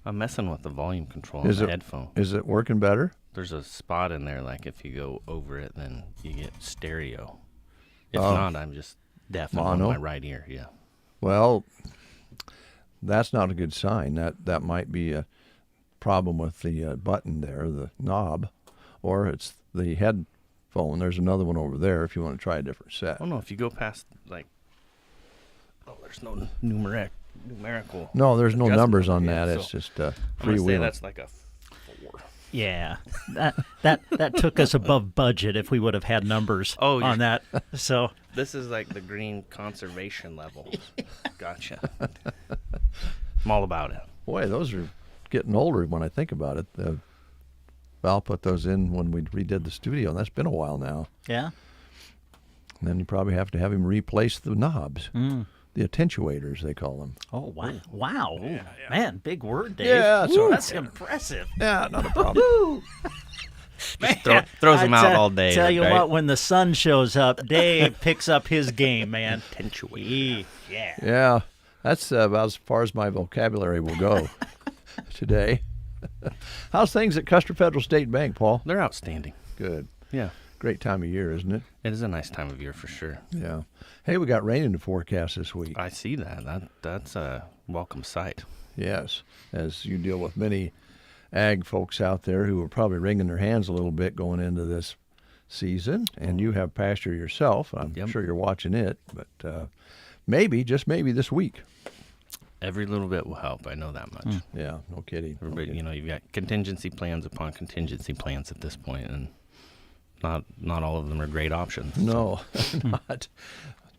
I'm messing with the volume control on the headphone. Is it working better? There's a spot in there, like if you go over it, then you get stereo. If not, I'm just deaf on my right ear, yeah. Well, that's not a good sign. That might be a problem with the button there, the knob, or it's the headphone. There's another one over there if you want to try a different set. Oh, no, if you go past, there's no numerical. No, there's no numbers on yeah, that. so It's just I'm free gonna say wheel. that's like a 4. Yeah, that took us above budget if we would have had numbers on that. So this is like the green conservation level. Gotcha. I'm all about it. Boy, those are getting older when I think about it. Val put those in when we redid the studio, and that's been a while now. Yeah. And then you probably have to have him replace the knobs. The attenuators, they call them. Oh, wow. Wow. Yeah. Man, big word, Dave. Yeah, that's impressive. Yeah, not a problem. Man, throws them out all day. Tell you right? what, when the sun shows up, Dave picks up his game, man. Attenuator. Yeah. Yeah, that's about as far as my vocabulary will go today. How's things at Custer Federal State Bank, Paul? They're outstanding. Good. Yeah. Great time of year, isn't it? It is a nice time of year for sure. Yeah. Hey, we got rain in the forecast this week. I see that. That's a welcome sight. Yes, as you deal with many ag folks out there who are probably wringing their hands a little bit going into this season, and you have pasture yourself. I'm sure you're watching it, but maybe, just maybe this week. Every little bit will help. I know that much. Yeah, no kidding. Everybody, you've got contingency plans upon contingency plans at this point, and not all of them are great options. No, not.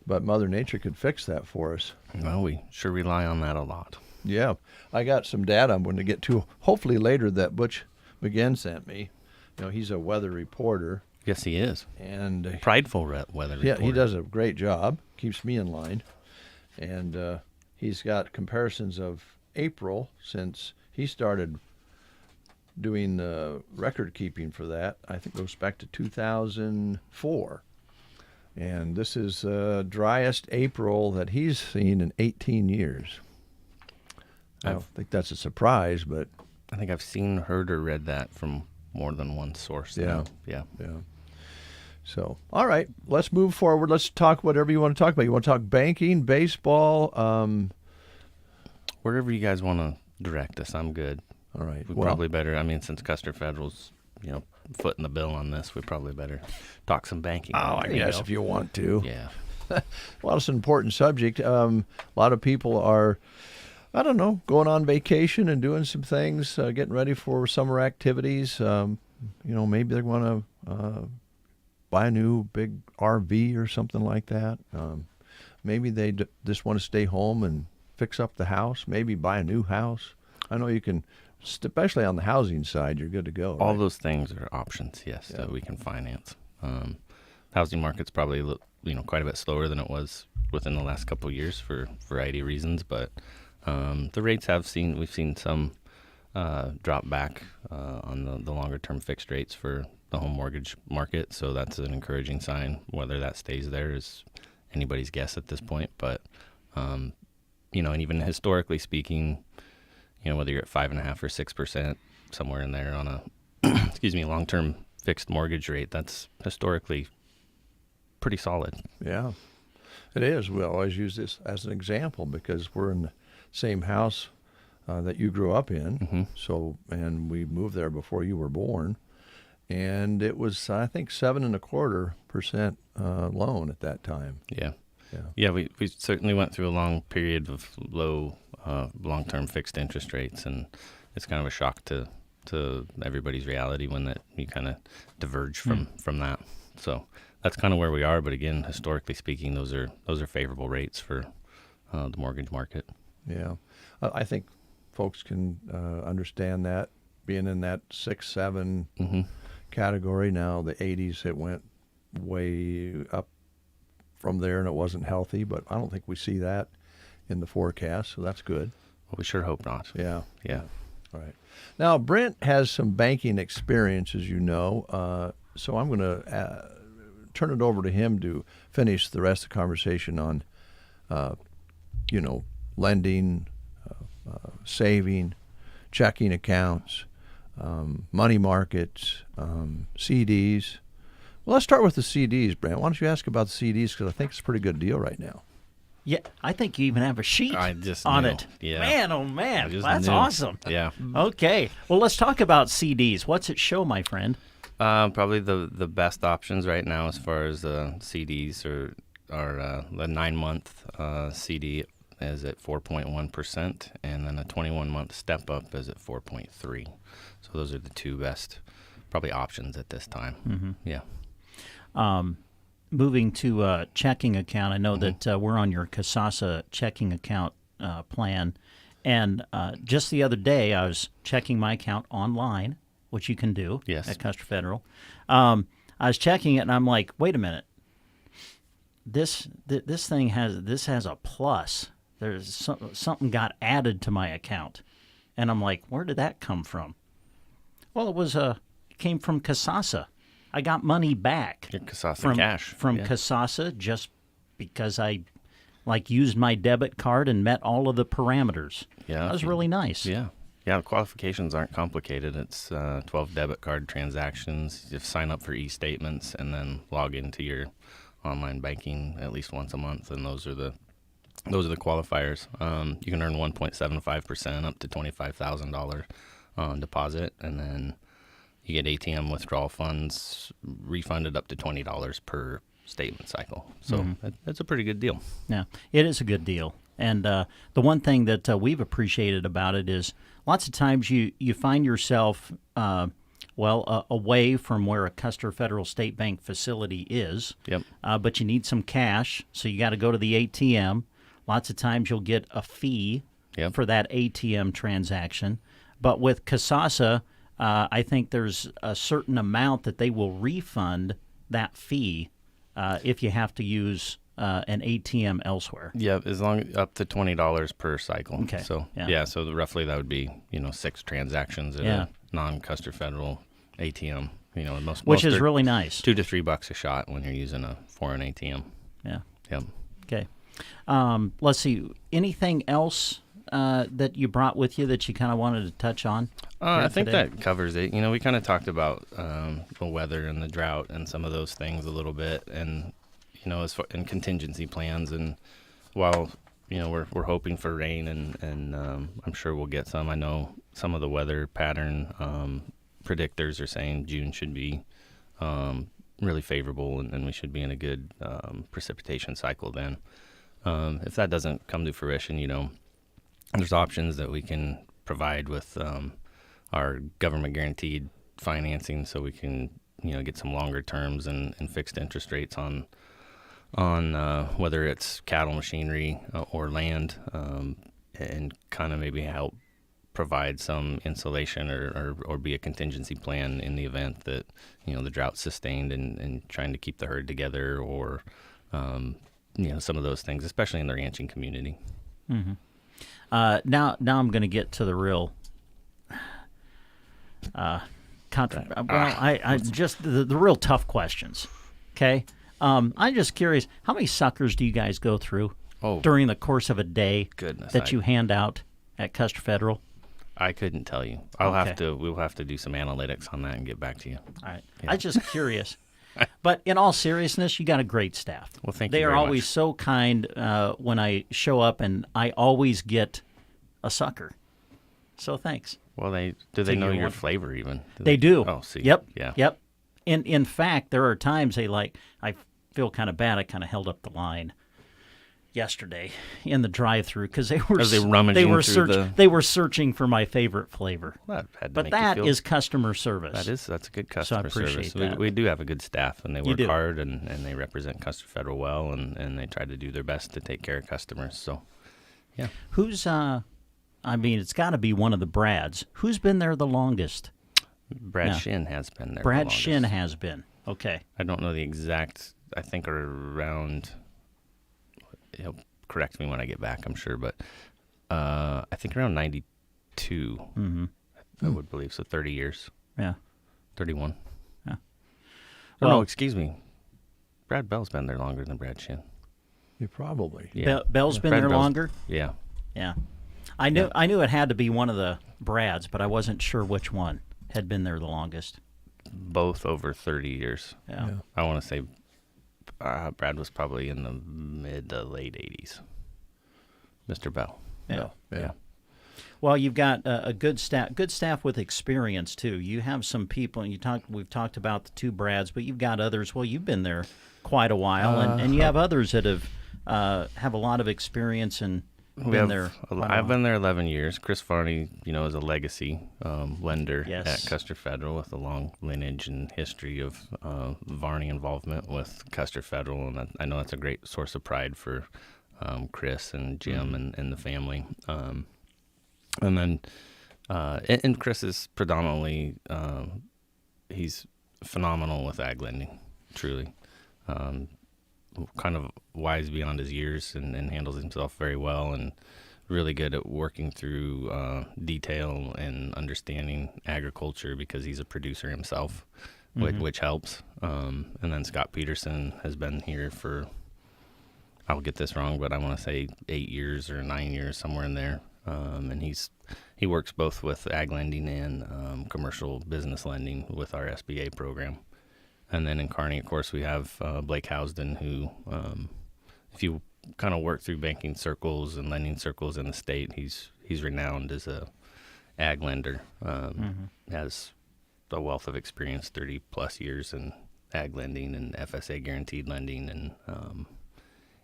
But Mother Nature could fix that for us. Well, we sure rely on that a lot. Yeah. I got some data I'm going to get to hopefully later that Butch McGinn sent me. He's a weather reporter. Yes, he is. And prideful weather reporter. Yeah, he does a great job. Keeps me in line. And he's got comparisons of April since he started doing record keeping for that. I think it goes back to 2004. And this is the driest April that he's seen in 18 years. I don't think that's a surprise, but I think I've seen, heard, or read that from more than one source. Yeah. Yeah. So, all right, let's move forward. Let's talk whatever you want to talk about. You want to talk banking, baseball? Wherever you guys want to direct us, I'm good. All right. We probably better, since Custer Federal's, footing the bill on this, we probably better talk some banking. Oh, I guess if you want to. Yeah. Well, it's an important subject. A lot of people are, going on vacation and doing some things, getting ready for summer activities. Maybe they want to buy a new big RV or something like that. maybe they just want to stay home and fix up the house, maybe buy a new house. I know you can, especially on the housing side, you're good to go. All right? those things are options, yes, that we can finance. Housing market's probably quite a bit slower than it was within the last couple of years for a variety of reasons, but the rates we've seen some drop back on the longer term fixed rates for the home mortgage market, so that's an encouraging sign. Whether that stays there is anybody's guess at this point, but and even historically speaking, whether you're at 5.5% or 6%, somewhere in there on a long-term fixed mortgage rate, that's historically pretty solid. Yeah, it is. We always use this as an example because we're in the same house that you grew up in. Mm-hmm. So, and we moved there before you were born, and it was, I think, 7.25% loan at that time. Yeah. We certainly went through a long period of low long-term fixed interest rates, and it's kind of a shock to everybody's reality when that you kind of diverge from that. So that's kind of where we are. But again, historically speaking, those are favorable rates for the mortgage market. Yeah, I think folks can understand that, being in that 6-7 category. Now the 80s, it went way up from there, and it wasn't healthy. But I don't think we see that in the forecast, so that's good. Well, we sure hope not. Yeah. All right. Now Brent has some banking experience, as you know, so I'm going to turn it over to him to finish the rest of the conversation on, lending, saving, checking accounts, money markets, CDs. Well, let's start with the CDs, Brent. Why don't you ask about the CDs, because I think it's a pretty good deal right now. Yeah, I think you even have a sheet on it. Yeah. Man, oh man, that's knew. awesome. Yeah. Okay, well, let's talk about CDs. What's it show, my friend? Probably the best options right now as far as CDs are the 9-month CD is at 4.1%, and then a 21-month step up is at 4.3%. So those are the two best probably options at this time. Mm-hmm. Yeah. Moving to a checking account, I know that we're on your Kasasa checking account plan, and just the other day I was checking my account online, which you can do at Custer Federal. I was checking it, and I'm like, wait a minute, this thing has a plus. There's something got added to my account, and I'm like, where did that come from? Well, it came from Kasasa. I got money back. Your Kasasa cash. From Kasasa, just because I used my debit card and met all of the parameters. Yeah. That was really nice. Yeah. Yeah, the qualifications aren't complicated. It's 12 debit card transactions. You sign up for e-statements and then log into your online banking at least once a month, and those are the qualifiers. You can earn 1.75% up to $25,000 deposit, and then you get ATM withdrawal funds refunded up to $20 per statement cycle. So that's a pretty good deal. Yeah, it is a good deal. And the one thing that we've appreciated about it is lots of times you find yourself, away from where a Custer Federal State Bank facility is. Yep. But you need some cash, so you got to go to the ATM. Lots of times you'll get a fee for that ATM transaction. But with Kasasa, I think there's a certain amount that they will refund that fee if you have to use an ATM elsewhere. Yeah, as long up to $20 per cycle. Okay. So so roughly that would be 6 transactions at a non-Custer Federal ATM. Which is really nice. $2 to $3 a shot when you're using a foreign ATM. Yeah. Yep. Okay. Let's see. Anything else that you brought with you that you kind of wanted to touch on? I think that covers it. We kind of talked about the weather and the drought and some of those things a little bit, and as far in contingency plans. And while we're hoping for rain, and I'm sure we'll get some. I know some of the weather pattern predictors are saying June should be really favorable, and we should be in a good precipitation cycle then. If that doesn't come to fruition, there's options that we can provide with our government guaranteed financing, so we can get some longer terms and fixed interest rates on on whether it's cattle, machinery, or land, and kind of maybe help provide some insulation or be a contingency plan in the event that, the drought's sustained, and trying to keep the herd together, or, some of those things, especially in the ranching community. Mm-hmm. Now I'm going to get to the real the real tough questions. Okay. I'm just curious, how many suckers do you guys go through during the course of a day that you hand out at Custer Federal? I couldn't tell you. We'll have to do some analytics on that and get back to you. All right. Yeah. I'm just curious. But in all seriousness, you got a great staff. Well, thank you They are very always much. so kind when I show up, and I always get a sucker. So thanks. Well, do they know Figure your one. flavor even? They do. Oh, see. Yep. Yeah. Yep. In fact, there are times I feel kind of bad. I kind of held up the line yesterday in the drive-through because they were Are they rummaging through they were searching for my favorite flavor. Well, that had to But make you that feel- is customer service. That's a good So I customer appreciate service. that. We do have a good staff, and they You work do. hard, and they represent Custer Federal well, and they try to do their best to take care of customers. So, yeah. Who's it's got to be one of the Brads. Who's been there the longest? Brad Yeah. Shin has been there. the Brad longest. Shin has been. Okay. I don't know the exact. I think around. He'll correct me when I get back, I'm sure, but I think around 92. Mm-hmm. I would believe so. 30 years. Yeah. 31. Yeah. Oh, Well- no, excuse me. Brad Bell's been there longer than Brad Shin. You probably. Yeah. Bell's been Brad there Bell's- longer? Yeah. Yeah. I knew it had to be one of the Brads, but I wasn't sure which one had been there the longest. Both over 30 years. Yeah. Yeah. I want to say Brad was probably in the mid to late 80s. Mr. Bell. Yeah. Yeah. Well, you've got a good staff with experience too. You have some people, and we've talked about the two Brads, but you've got others. Well, you've been there quite a while, and you have others that have a lot of experience and been there. I've been there 11 years. Chris Varney, is a legacy lender Yes. at Custer Federal with a long lineage and history of Varney involvement with Custer Federal, and I know that's a great source of pride for Chris and Jim and the family. And then, and Chris is predominantly, he's phenomenal with ag lending, truly. Kind of wise beyond his years and handles himself very well, and really good at working through detail and understanding agriculture because he's a producer himself, which helps. And then Scott Peterson has been here for, I'll get this wrong, but I want to say 8 years or 9 years, somewhere in there. And he works both with ag lending and commercial business lending with our SBA program. And then in Kearney, of course, we have Blake Housden, who, if you kind of work through banking circles and lending circles in the state, he's renowned as a ag lender. Has a wealth of experience, 30 plus years in ag lending and FSA guaranteed lending, and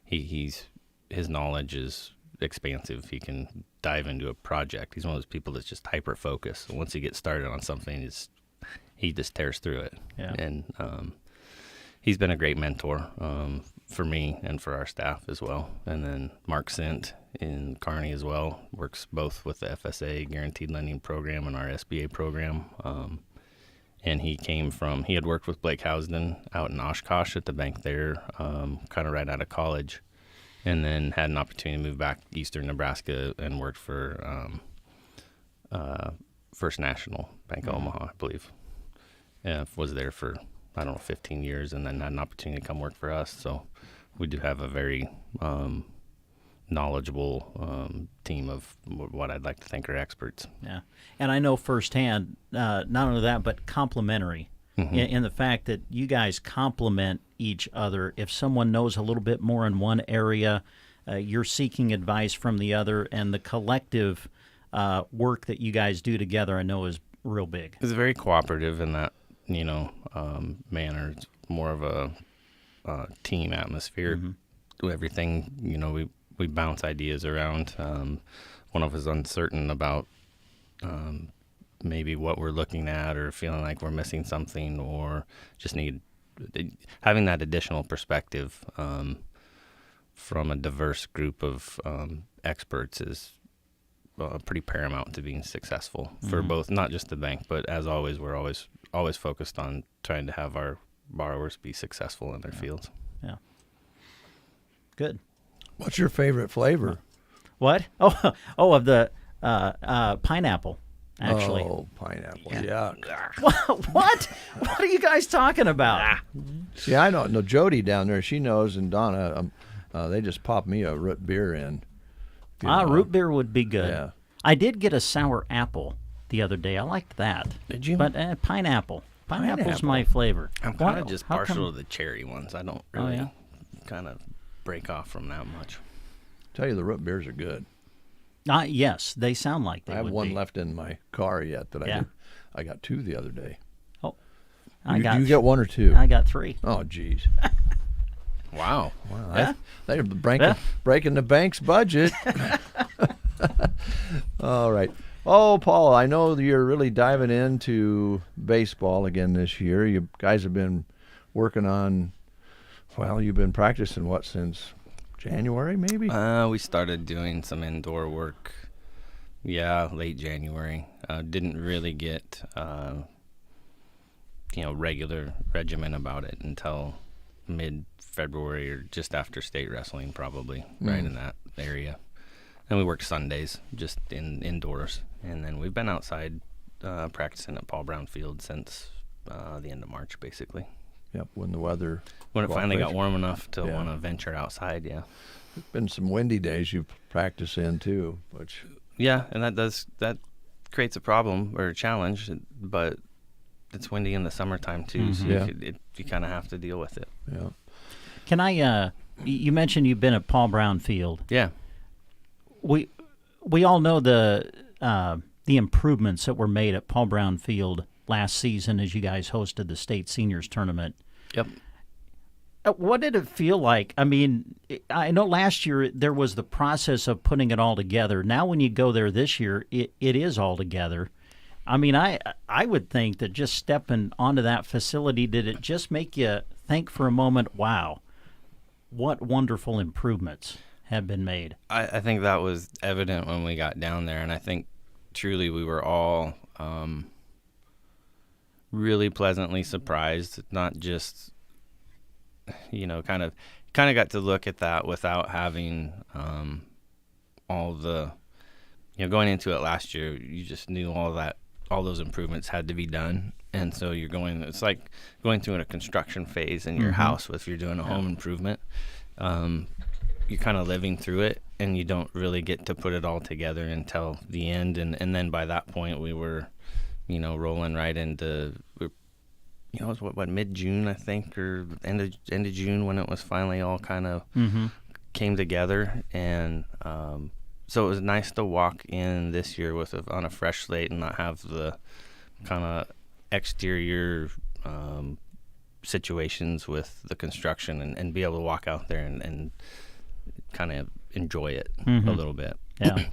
his knowledge is expansive. He can dive into a project. He's one of those people that's just hyper focused. And once he gets started on something, he just tears through it. Yeah. And he's been a great mentor for me and for our staff as well. And then Mark Sint in Kearney as well works both with the FSA guaranteed lending program and our SBA program. And he had worked with Blake Housden out in Oshkosh at the bank there, kind of right out of college, and then had an opportunity to move back eastern Nebraska and worked for First National Bank of Omaha, I believe. Was there for, 15 years, and then had an opportunity to come work for us. So we do have a very knowledgeable team of what I'd like to think are experts. Yeah, and I know firsthand, not only that, but complementary in the fact that you guys complement each other. If someone knows a little bit more in one area, you're seeking advice from the other, and the collective work that you guys do together, I know, is real big. It's very cooperative in that, manner. It's more of a team atmosphere. Everything, we bounce ideas around. One of us is uncertain about maybe what we're looking at, or feeling like we're missing something, or just need having that additional perspective from a diverse group of experts is pretty paramount to being successful for both, not just the bank, but as always, we're always focused on trying to have our borrowers be successful in their fields. Yeah. Good. What's your favorite flavor? What? Of the pineapple, actually. Oh, pineapple. Yeah. What? What are you guys talking about? See, I don't know. Jody down there, she knows, and Donna, they just popped me a root beer in. Root beer would be good. Yeah. I did get a sour apple the other day. I liked that. Did you? But pineapple. Pineapple's my flavor. I'm kind of just partial to the cherry ones. I don't really kind of break off from that much. Tell you, the root beers are good. Yes, they sound like they I have would one be. left in my car yet that I got 2 the other day. Oh, Do you get 1 or 2? I got 3. Oh, geez. Wow. Yeah. They're breaking the bank's budget. All right. Oh, Paul, I know you're really diving into baseball again this year. You guys have been working on, you've been practicing since January, maybe? We started doing some indoor work, late January. Didn't really get, regular regimen about it until mid-February or just after state wrestling, probably, right in that area. And we worked Sundays just indoors. And then we've been outside practicing at Paul Brown Field since the end of March, basically. Yep, when it finally got warm enough to want to venture outside, There's been some windy days you've practiced in, too. And that creates a problem or a challenge, but it's windy in the summertime, too, so you kind of have to deal with it. Yeah. Can I, you mentioned you've been at Paul Brown Field. Yeah. We all know the improvements that were made at Paul Brown Field last season as you guys hosted the state seniors tournament. Yep. What did it feel like? I mean, I know last year there was the process of putting it all together. Now when you go there this year, it is all together. I mean, I would think that just stepping onto that facility, did it just make you think for a moment, wow, what wonderful improvements have been made? I think that was evident when we got down there, and I think truly we were all really pleasantly surprised, not just, kind of got to look at that without having all the, going into it last year, you just knew all those improvements had to be done. And so it's like going through a construction phase in your house if you're doing a home improvement. You're kind of living through it, and you don't really get to put it all together until the end. And then by that point, we were, rolling right into, it was what mid-June, I think, or end of June when it was finally all kind of came together. And so it was nice to walk in this year on a fresh slate and not have the kind of exterior situations with the construction and be able to walk out there and kind of enjoy it a little bit. Yeah.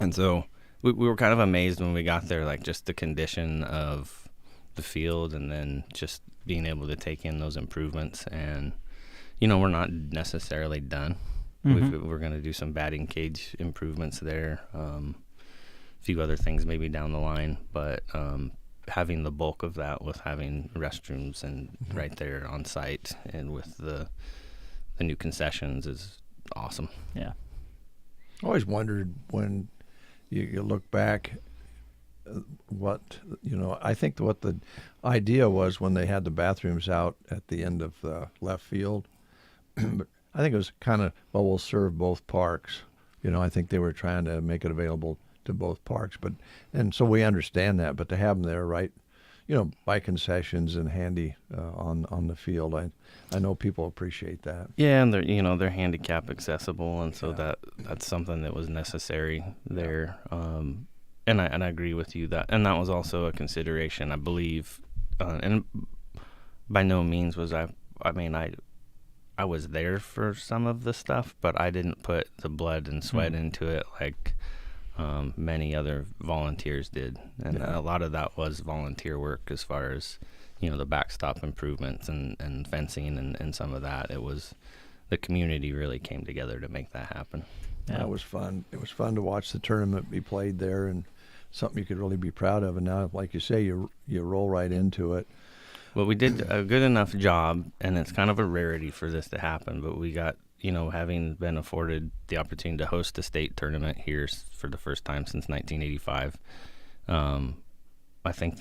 And so we were kind of amazed when we got there, like just the condition of the field and then just being able to take in those improvements. And, we're not necessarily done. We're going to do some batting cage improvements there, a few other things maybe down the line, but having the bulk of that with having restrooms and right there on site and with the new concessions is awesome. Yeah. I always wondered when you look back I think what the idea was when they had the bathrooms out at the end of the left field. But I think it was kind of, we'll serve both parks. I think they were trying to make it available to both parks. And so we understand that, but to have them there right, by concessions and handy on the field, I know people appreciate that. Yeah, and they're handicap accessible, and so that's something that was necessary there. And I agree with you that was also a consideration, I believe, and by no means was I was there for some of the stuff, but I didn't put the blood and sweat into it like many other volunteers did. And a lot of that was volunteer work as far as, the backstop improvements and fencing and some of that. It was the community really came together to make that happen. Yeah. That was fun. It was fun to watch the tournament be played there, and something you could really be proud of. And now, like you say, you roll right into it. Well, we did a good enough job, and it's kind of a rarity for this to happen, but we got, having been afforded the opportunity to host a state tournament here for the first time since 1985, I think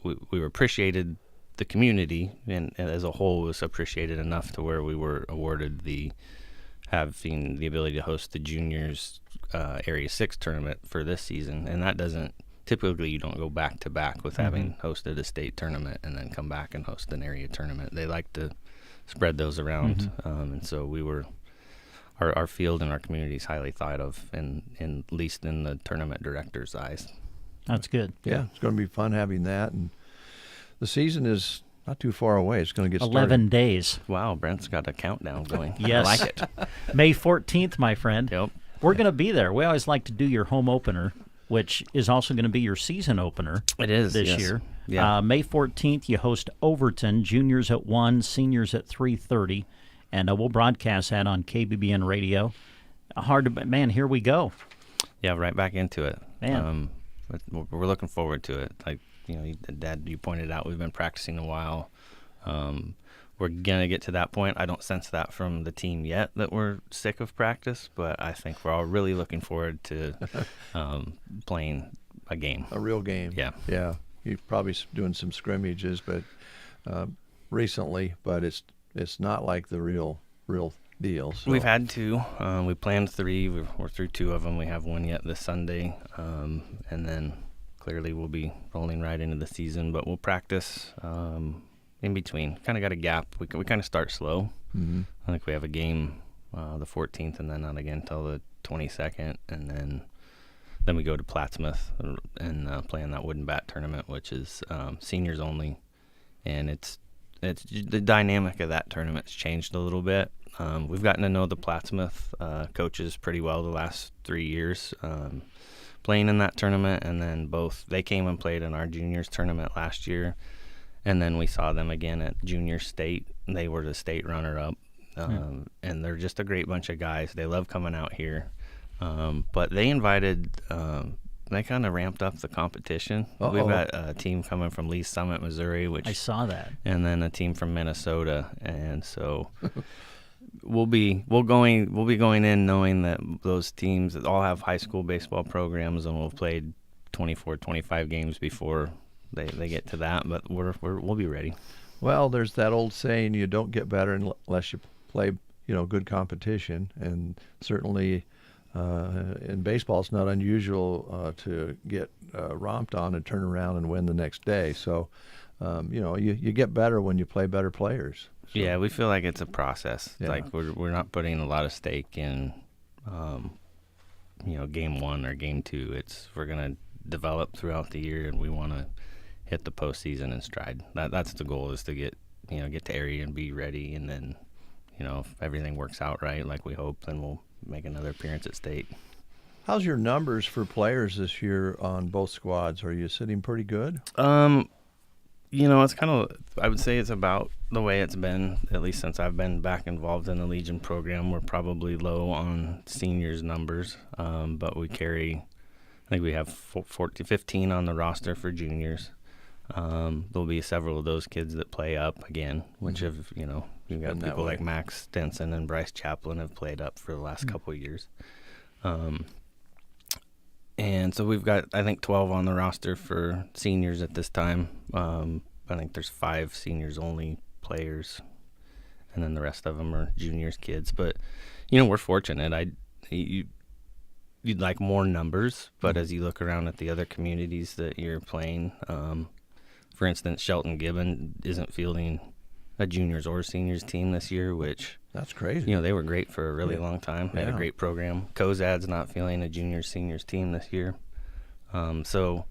we were appreciated, the community and as a whole was appreciated enough to where we were awarded having the ability to host the juniors Area 6 tournament for this season, and that doesn't typically, you don't go back to back with having hosted a state tournament and then come back and host an area tournament. They like to spread those around, and so our field and our community is highly thought of, at least in the tournament director's eyes. That's good. Yeah, it's going to be fun having that, and the season is not too far away. It's going to get 11 days. Wow, Brent's got a countdown going. Yes. I like it. May 14th, my friend. Yep. We're going to be there. We always like to do your home opener, which is also going to be your season opener. It is this yes. year. Yeah. May 14th, you host Overton, juniors at 1, seniors at 3:30, and we'll broadcast that on KBBN Radio. Man, here we go. Yeah, right back into it. Man. But we're looking forward to it. Like Dad, you pointed out, we've been practicing a while. We're gonna get to that point. I don't sense that from the team yet that we're sick of practice, but I think we're all really looking forward to playing a game, a real game. Yeah. You're probably doing some scrimmages, but recently, but it's not like the real deal. So. We've had 2. We planned 3. We're through 2 of them. We have 1 yet this Sunday, and then clearly we'll be rolling right into the season. But we'll practice in between. Kind of got a gap. We kind of start slow. Mm-hmm. I think we have a game the 14th, and then not again until the 22nd, and then we go to Plattsmouth and play in that wooden bat tournament, which is seniors only, and it's the dynamic of that tournament's changed a little bit. We've gotten to know the Plattsmouth coaches pretty well the last 3 years, playing in that tournament, and then they came and played in our juniors tournament last year, and then we saw them again at junior state. They were the state runner-up, and they're just a great bunch of guys. They love coming out here, but they invited. They kind of ramped up the competition. Uh-oh. We've got a team coming from Lee's Summit, Missouri, which I saw that, and then a team from Minnesota, and so we'll be going in knowing that those teams all have high school baseball programs, and we'll have played 24, 25 games before they get to that. But we'll be ready. Well, there's that old saying: you don't get better unless you play, good competition, and certainly. In baseball, it's not unusual to get romped on and turn around and win the next day. So, you get better when you play better players. So. Yeah, we feel like it's a process. Yeah. Like we're not putting a lot of stake in, game 1 or game 2. We're gonna develop throughout the year, and we want to hit the postseason in stride. That's the goal, is to get to area and be ready, and then, if everything works out right, like we hope, then we'll make another appearance at state. How's your numbers for players this year on both squads? Are you sitting pretty good? It's kind of, I would say it's about the way it's been, at least since I've been back involved in the Legion program. We're probably low on seniors numbers, but we carry, I think we have 15 on the roster for juniors. There'll be several of those kids that play up again, which have, you've got people like Max Stenson and Bryce Chaplin have played up for the last couple of years. And so we've got, I think, 12 on the roster for seniors at this time. I think there's 5 seniors only players, and then the rest of them are juniors kids. But, we're fortunate. You'd like more numbers, but as you look around at the other communities that you're playing, for instance, Shelton Gibbon isn't fielding a juniors or seniors team this year, which that's crazy. They were great for a really long time. They had a great program. Cozad's not fielding a juniors seniors team this year. So,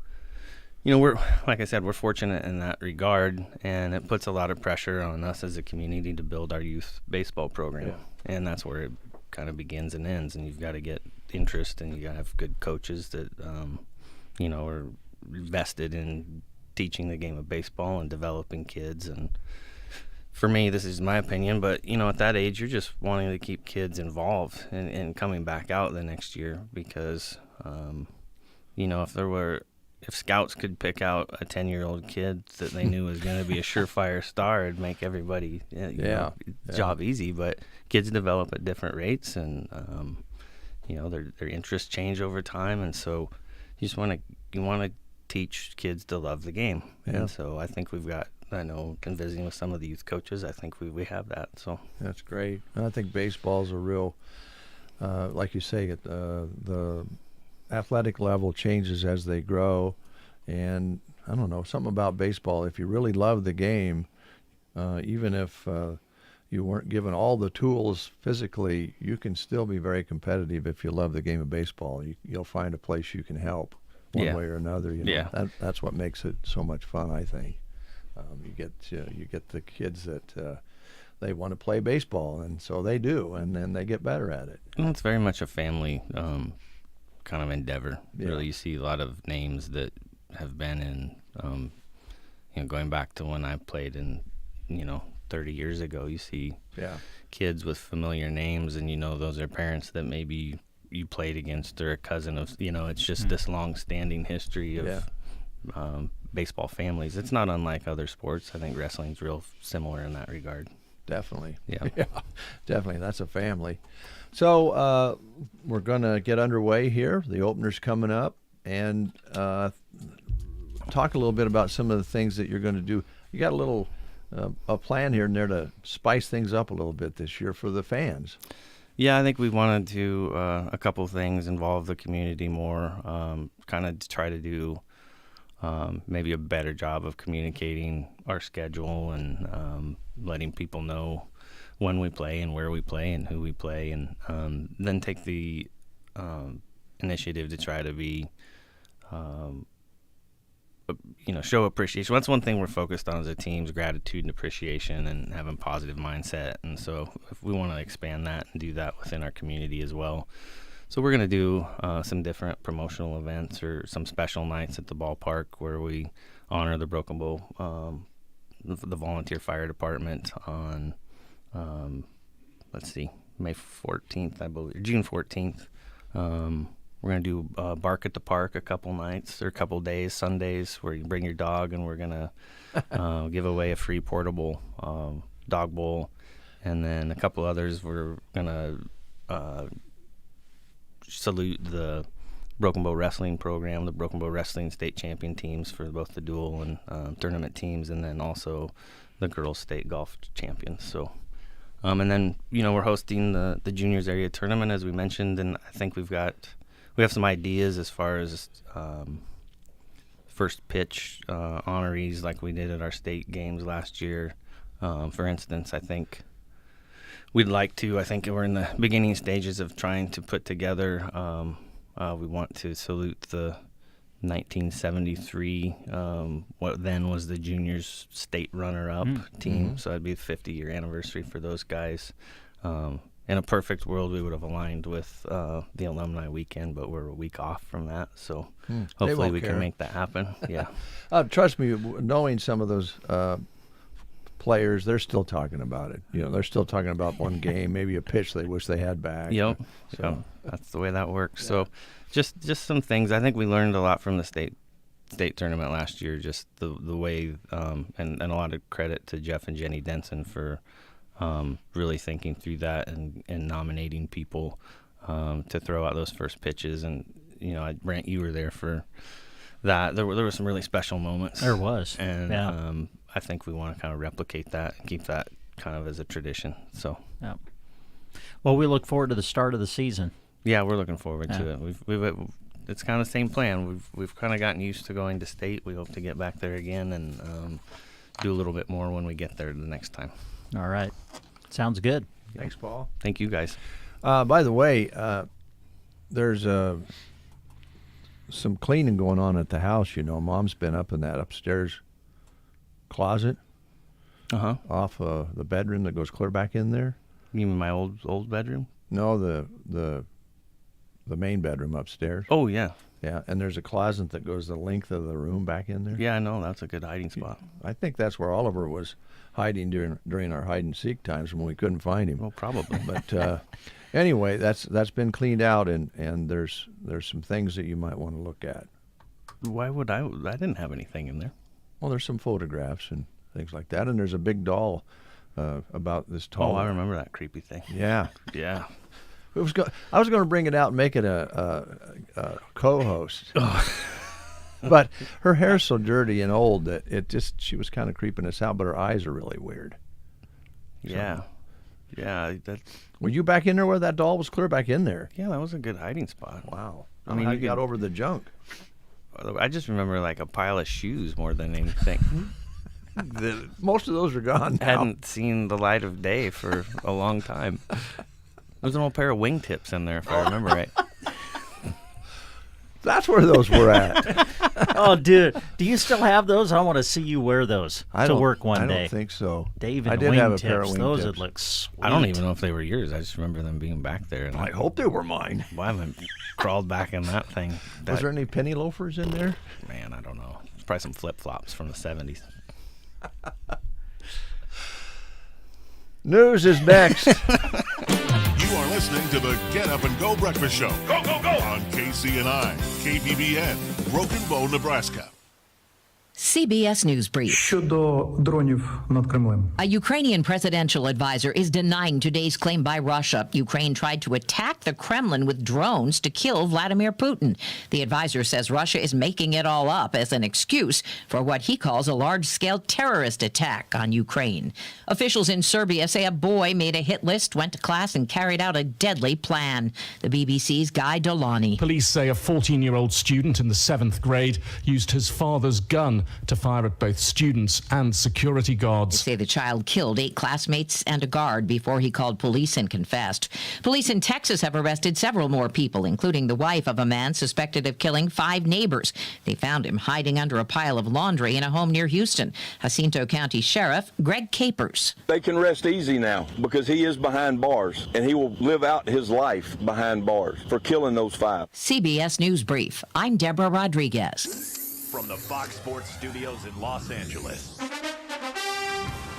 we're, like I said, we're fortunate in that regard, and it puts a lot of pressure on us as a community to build our youth baseball program. And that's where it kind of begins and ends, and you've got to get interest, and you got to have good coaches that, are vested in teaching the game of baseball and developing kids. And for me, this is my opinion, but at that age, you're just wanting to keep kids involved and coming back out the next year because, if scouts could pick out a 10-year-old kid that they knew was going to be a surefire star, it'd make everybody job easy. But kids develop at different rates, and their interests change over time, and so you want to teach kids to love the game. Yeah. And so I think we've got. I know, in visiting with some of the youth coaches, I think we have that. So that's great. I think baseball's a real, like you say, the athletic level changes as they grow, and I don't know, something about baseball. If you really love the game, even if you weren't given all the tools physically, you can still be very competitive if you love the game of baseball. You'll find a place you can help one way or another. That's what makes it so much fun, I think. You get the kids that they want to play baseball, and so they do, and then they get better at it. Well, it's very much a family kind of endeavor. Yeah. Really, you see a lot of names that have been in, going back to when I played in, 30 years ago. You see kids with familiar names, and those are parents that maybe you played against or a cousin of. It's just this long-standing history of. Baseball families. It's not unlike other sports. I think wrestling's real similar in that regard. Definitely. Yeah. Definitely. That's a family. So we're going to get underway here. The opener's coming up, and talk a little bit about some of the things that you're going to do. You got a little a plan here and there to spice things up a little bit this year for the fans. Yeah, I think we wanted to a couple things, involve the community more, kind of try to do maybe a better job of communicating our schedule and letting people know when we play and where we play and who we play, and then take the initiative to try to be, show appreciation. That's one thing we're focused on as a team, is gratitude and appreciation and having positive mindset. And so if we want to expand that and do that within our community as well. So we're going to do some different promotional events or some special nights at the ballpark where we honor the Broken Bow, the volunteer fire department on, May 14th, I believe, June 14th. We're going to do Bark at the Park a couple nights or a couple days, Sundays, where you bring your dog, and we're going to give away a free portable dog bowl. And then a couple others, we're going to salute the Broken Bow Wrestling program, the Broken Bow Wrestling state champion teams for both the dual and tournament teams, and then also the girls state golf champions. So, and then we're hosting the juniors area tournament, as we mentioned, and I think we have some ideas as far as first pitch honorees like we did at our state games last year. For instance, I think we're in the beginning stages of trying to put together, we want to salute the 1973, what then was the juniors state runner-up team. So that'd be the 50-year anniversary for those guys. In a perfect world, we would have aligned with the alumni weekend, but we're a week off from that. So hopefully we can make that happen. Yeah. Trust me, knowing some of those players, they're still talking about it. They're still talking about one game, maybe a pitch they wish they had back. Yep. So that's the way that works. Yeah. So just some things. I think we learned a lot from the state tournament last year. Just the way, and a lot of credit to Jeff and Jenny Denson for really thinking through that and nominating people to throw out those first pitches. And Brent, you were there for that. There were some really special moments. There was, and I think we want to kind of replicate that and keep that kind of as a tradition. So, yeah. Well, we look forward to the start of the season. Yeah, we're looking forward to it. We've it's kind of the same plan. We've kind of gotten used to going to state. We hope to get back there again and do a little bit more when we get there the next time. All right, sounds good. Thanks, Paul. Thank you, guys. By the way, there's some cleaning going on at the house. Mom's been up in that upstairs closet off the bedroom that goes clear back in there. You mean my old bedroom? No, the main bedroom upstairs. Oh yeah. Yeah, and there's a closet that goes the length of the room back in there. Yeah, I know. That's a good hiding spot. I think that's where Oliver was hiding during our hide and seek times when we couldn't find him. Well, probably. But anyway, that's been cleaned out, and there's some things that you might want to look at. Why would I didn't have anything in there. Well, there's some photographs and things like that, and there's a big doll about this tall. Oh, I remember that creepy thing. Yeah. Yeah. I was going to bring it out and make it a co-host. But her hair's so dirty and old that she was kind of creeping us out, but her eyes are really weird. Yeah. So, yeah. Were you back in there where that doll was clear back in there? Yeah, that was a good hiding spot. Wow. I mean, you got over the junk. I just remember like a pile of shoes more than anything. Most of those are gone now. Hadn't seen the light of day for a long time. There's an old pair of wingtips in there, if I remember right. That's where those were at. Oh, dude, do you still have those? I want to see you wear those to work one day. I don't think so. Dave and I did have a pair of wingtips. Those would look sweet. I don't even know if they were yours. I just remember them being back there. And I hope they were mine. Well, I haven't crawled back in that thing. Was there any penny loafers in there? Man, I don't know. There's probably some flip-flops from the 70s. News is next. You are listening to the Get Up and Go Breakfast Show. Go, go, go! On KCNI, KBBN, Broken Bow, Nebraska. CBS News Brief. A Ukrainian presidential advisor is denying today's claim by Russia. Ukraine tried to attack the Kremlin with drones to kill Vladimir Putin. The advisor says Russia is making it all up as an excuse for what he calls a large-scale terrorist attack on Ukraine. Officials in Serbia say a boy made a hit list, went to class, and carried out a deadly plan. The BBC's Guy Delani. Police say a 14-year-old student in the 7th grade used his father's gun to fire at both students and security guards. They say the child killed 8 classmates and a guard before he called police and confessed. Police in Texas have arrested several more people, including the wife of a man suspected of killing 5 neighbors. They found him hiding under a pile of laundry in a home near Houston. Jacinto County Sheriff Greg Capers. They can rest easy now because he is behind bars, and he will live out his life behind bars for killing those 5. CBS News Brief. I'm Deborah Rodriguez. From the Fox Sports Studios in Los Angeles,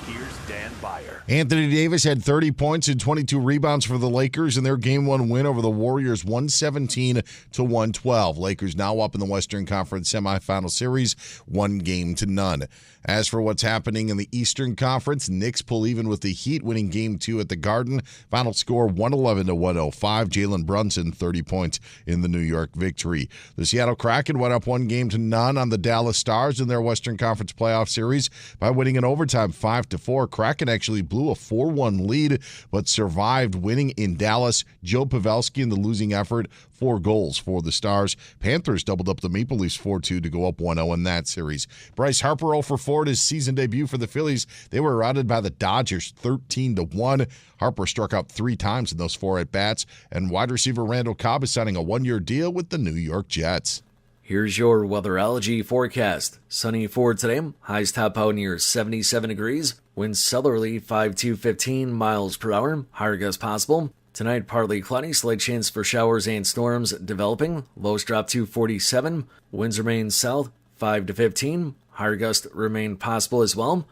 here's Dan Byer. Anthony Davis had 30 points and 22 rebounds for the Lakers in their Game 1 win over the Warriors, 117-112. Lakers now up in the Western Conference semifinal series, 1-0. As for what's happening in the Eastern Conference, Knicks pull even with the Heat, winning Game 2 at the Garden. Final score 111-105. Jalen Brunson, 30 points in the New York victory. The Seattle Kraken went up 1-0 on the Dallas Stars in their Western Conference playoff series by winning in overtime 5-4. Kraken actually blew a 4-1 lead, but survived, winning in Dallas. Joe Pavelski in the losing effort, 4 goals for the Stars. Panthers doubled up the Maple Leafs 4-2 to go up 1-0 in that series. Bryce Harper 0-for-4 his season debut for the Phillies. They were routed by the Dodgers 13-1. Harper struck out 3 times in those 4 at-bats, and wide receiver Randall Cobb is signing a 1-year deal with the New York Jets. Here's your weatherology forecast. Sunny for today. Highs top out near 77 degrees. Winds southerly 5 to 15 miles per hour. Higher gusts possible. Tonight, partly cloudy, slight chance for showers and storms developing. Lows drop to 47. Winds remain south 5 to 15. Higher gusts remain possible as well.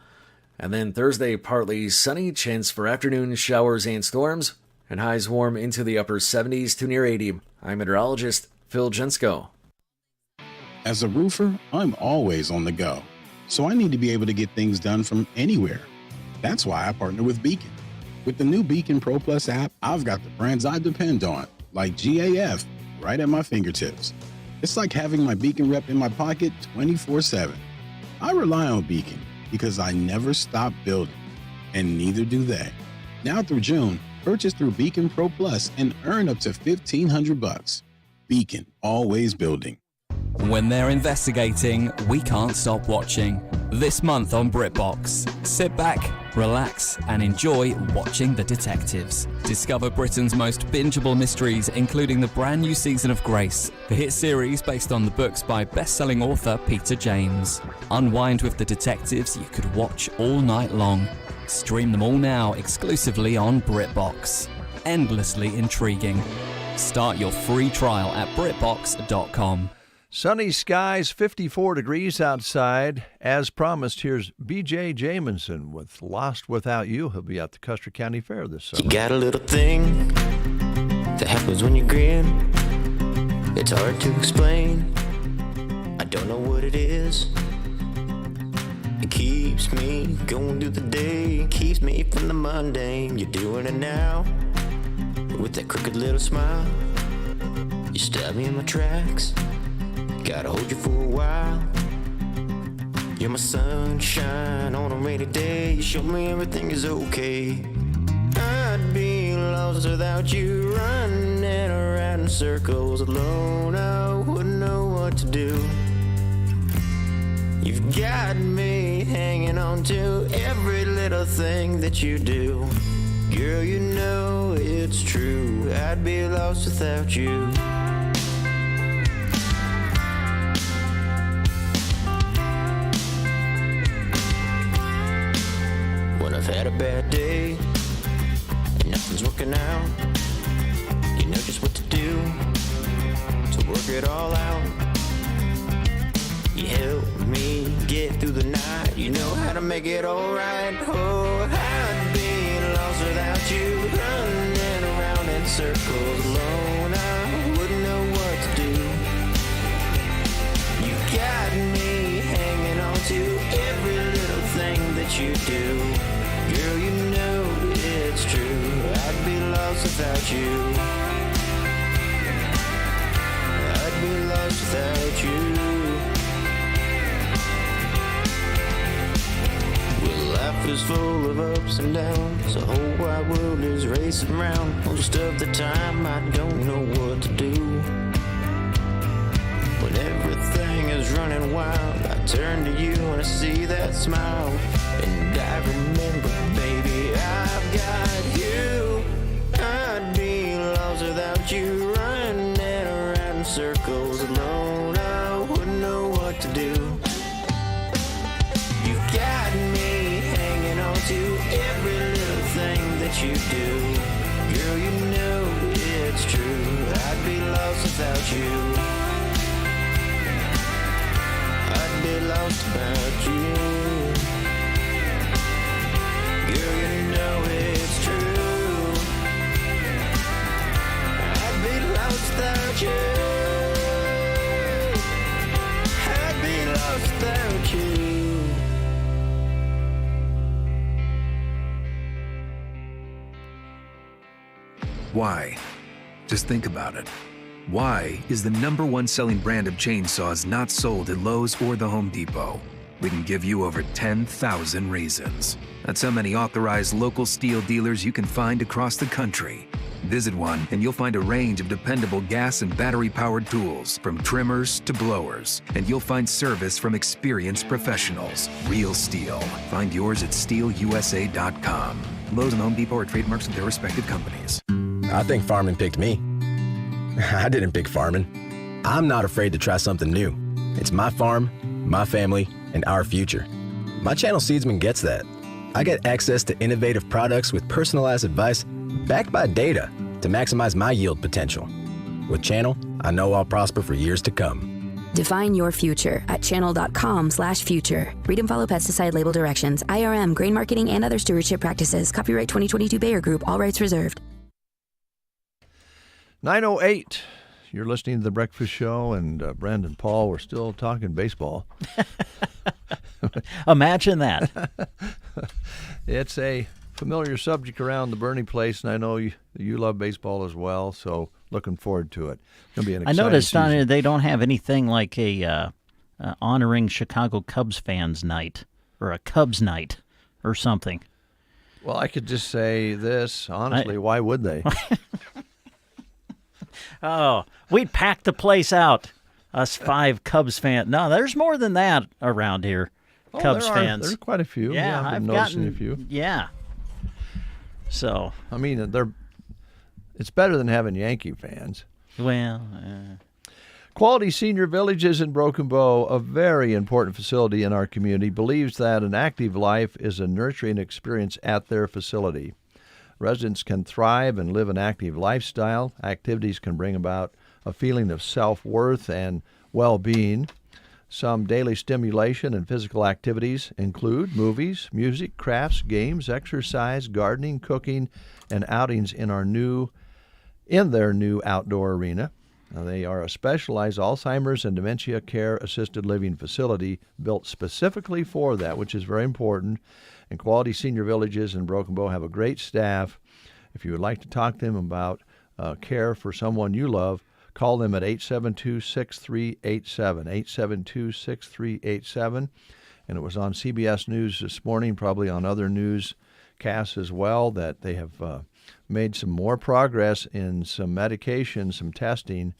And then Thursday, partly sunny, chance for afternoon showers and storms. And highs warm into the upper 70s to near 80. I'm meteorologist Phil Jensko. As a roofer, I'm always on the go. So I need to be able to get things done from anywhere. That's why I partner with Beacon. With the new Beacon Pro Plus app, I've got the brands I depend on, like GAF, right at my fingertips. It's like having my Beacon rep in my pocket 24/7. I rely on Beacon because I never stop building, and neither do they. Now through June, purchase through Beacon Pro Plus and earn up to $1,500. Beacon, always building. When they're investigating, we can't stop watching. This month on BritBox, sit back, relax, and enjoy watching the detectives. Discover Britain's most bingeable mysteries, including the brand new season of Grace, the hit series based on the books by best-selling author Peter James. Unwind with the detectives you could watch all night long. Stream them all now exclusively on BritBox. Endlessly intriguing. Start your free trial at BritBox.com. Sunny skies, 54 degrees outside. As promised, here's B.J. Jamison with Lost Without You. He'll be at the Custer County Fair this summer. You got a little thing that happens when you grin. It's hard to explain. I don't know what it is. It keeps me going through the day. Keeps me from the mundane. You're doing it now with that crooked little smile. You stab me in my tracks. Gotta hold you for a while. You're my sunshine on a rainy day. You show me everything is okay. I'd be lost without you, running around in circles alone. I wouldn't know what to do. You've got me hanging on to every little thing that you do. Girl, you know it's true. I'd be lost without you. When I've had a bad day and nothing's working out, you know just what to do to work it all out. You help me get through the night. You know how to make it alright. Oh, I'd be lost without you, running around in circles alone. I wouldn't know what to do. You got me hanging on to every little thing that you do. Girl, you know it's true. I'd be lost without you. I'd be lost without you. Life is full of ups and downs. The whole wide world is racing around. Most of the time I don't know what to do. When everything is running wild, I turn to you and I see that smile. And I remember, baby, I've got you. I'd be lost without you, running around in circles alone. I wouldn't know what to do. You got me hanging on to every little thing that you do. Girl, you know it's true. I'd be lost without you. I'd be lost without you. Girl, you know it's true. I'd be lost without you. I'd be lost without you. Why? Just think about it. Why is the #1 selling brand of chainsaws not sold at Lowe's or the Home Depot? We can give you over 10,000 reasons. That's how many authorized local steel dealers you can find across the country. Visit one and you'll find a range of dependable gas and battery-powered tools, from trimmers to blowers. And you'll find service from experienced professionals. Real steel. Find yours at steelusa.com. Lowe's and Home Depot are trademarks of their respective companies. I think farming picked me. I didn't pick farming. I'm not afraid to try something new. It's my farm, my family, and our future. My Channel Seedsman gets that. I get access to innovative products with personalized advice backed by data to maximize my yield potential. With Channel, I know I'll prosper for years to come. Define your future at channel.com/future. Read and follow pesticide label directions, IRM, grain marketing, and other stewardship practices. Copyright 2022 Bayer Group. All rights reserved. 9:08. You're listening to The Breakfast Show, and Brandon Paul, we're still talking baseball. Imagine that. It's a familiar subject around the Bernie place, and I know you love baseball as well, so looking forward to it. It's going to be an exciting noticed season. on here they don't have anything like a honoring Chicago Cubs fans night or a Cubs night or something. Well, I could just say this, honestly, why would they? Oh, we'd pack the place out, us 5 Cubs fans. No, there's more than that around here, Cubs fans. There are quite a few. Yeah, I've been I've noticing gotten a few. Yeah. So, I mean, it's better than having Yankee fans. Well, Quality Senior Villages in Broken Bow, a very important facility in our community, believes that an active life is a nurturing experience at their facility. Residents can thrive and live an active lifestyle. Activities can bring about a feeling of self-worth and well-being. Some daily stimulation and physical activities include movies, music, crafts, games, exercise, gardening, cooking, and outings in their new outdoor arena. They are a specialized Alzheimer's and dementia care assisted living facility built specifically for that, which is very important. And Quality Senior Villages in Broken Bow have a great staff. If you would like to talk to them about care for someone you love, call them at 872-6387, 872-6387. And it was on CBS News this morning, probably on other newscasts as well, that they have made some more progress in some medication, some testing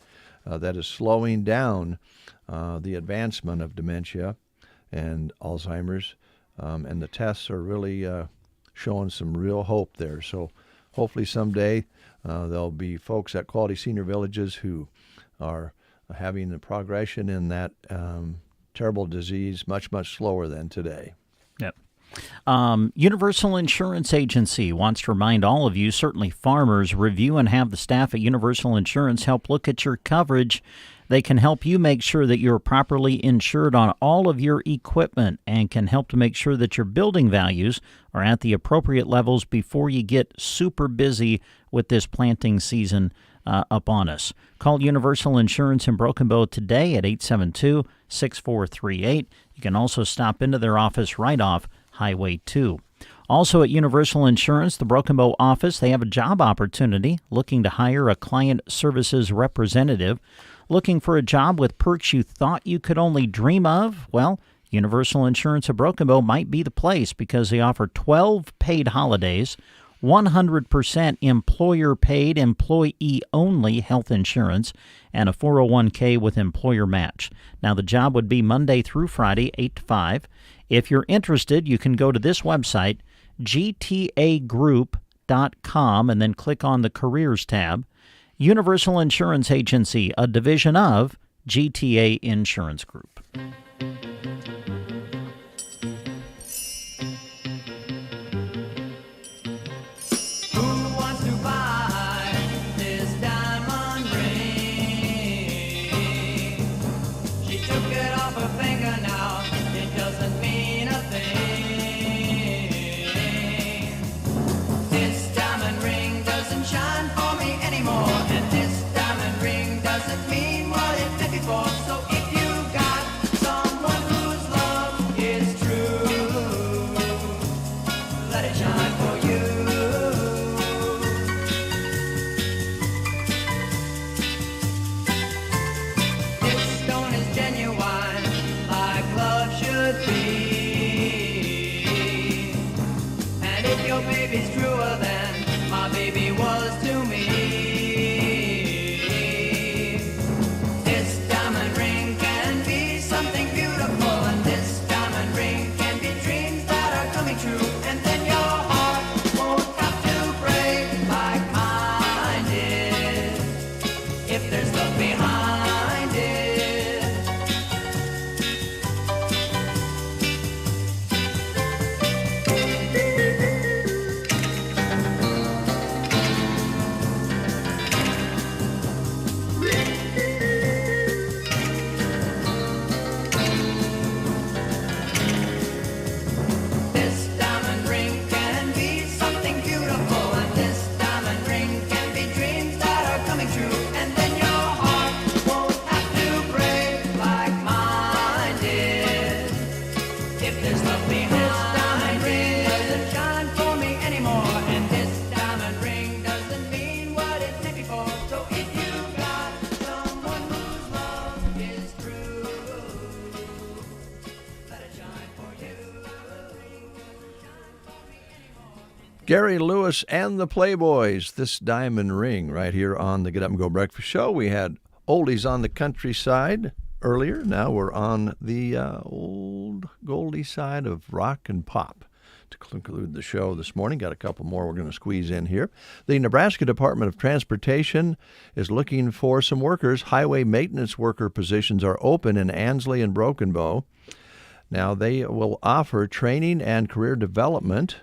that is slowing down the advancement of dementia and Alzheimer's. And the tests are really showing some real hope there. So hopefully someday there'll be folks at Quality Senior Villages who are having the progression in that terrible disease much, much slower than today. Yep. Universal Insurance Agency wants to remind all of you, certainly farmers, review and have the staff at Universal Insurance help look at your coverage. They can help you make sure that you're properly insured on all of your equipment and can help to make sure that your building values are at the appropriate levels before you get super busy with this planting season upon us. Call Universal Insurance in Broken Bow today at 872-6438. You can also stop into their office right off Highway 2. Also at Universal Insurance, the Broken Bow office, they have a job opportunity looking to hire a client services representative. Looking for a job with perks you thought you could only dream of? Well, Universal Insurance of Broken Bow might be the place because they offer 12 paid holidays, 100% employer-paid, employee-only health insurance, and a 401k with employer match. Now, the job would be Monday through Friday, 8 to 5. If you're interested, you can go to this website, gtagroup.com, and then click on the Careers tab. Universal Insurance Agency, a division of GTA Insurance Group. Gary Lewis and the Playboys, this diamond ring right here on the Get Up and Go Breakfast Show. We had oldies on the countryside earlier. Now we're on the old Goldie side of rock and pop to conclude the show this morning. Got a couple more we're going to squeeze in here. The Nebraska Department of Transportation is looking for some workers. Highway maintenance worker positions are open in Ansley and Broken Bow. Now they will offer training and career development,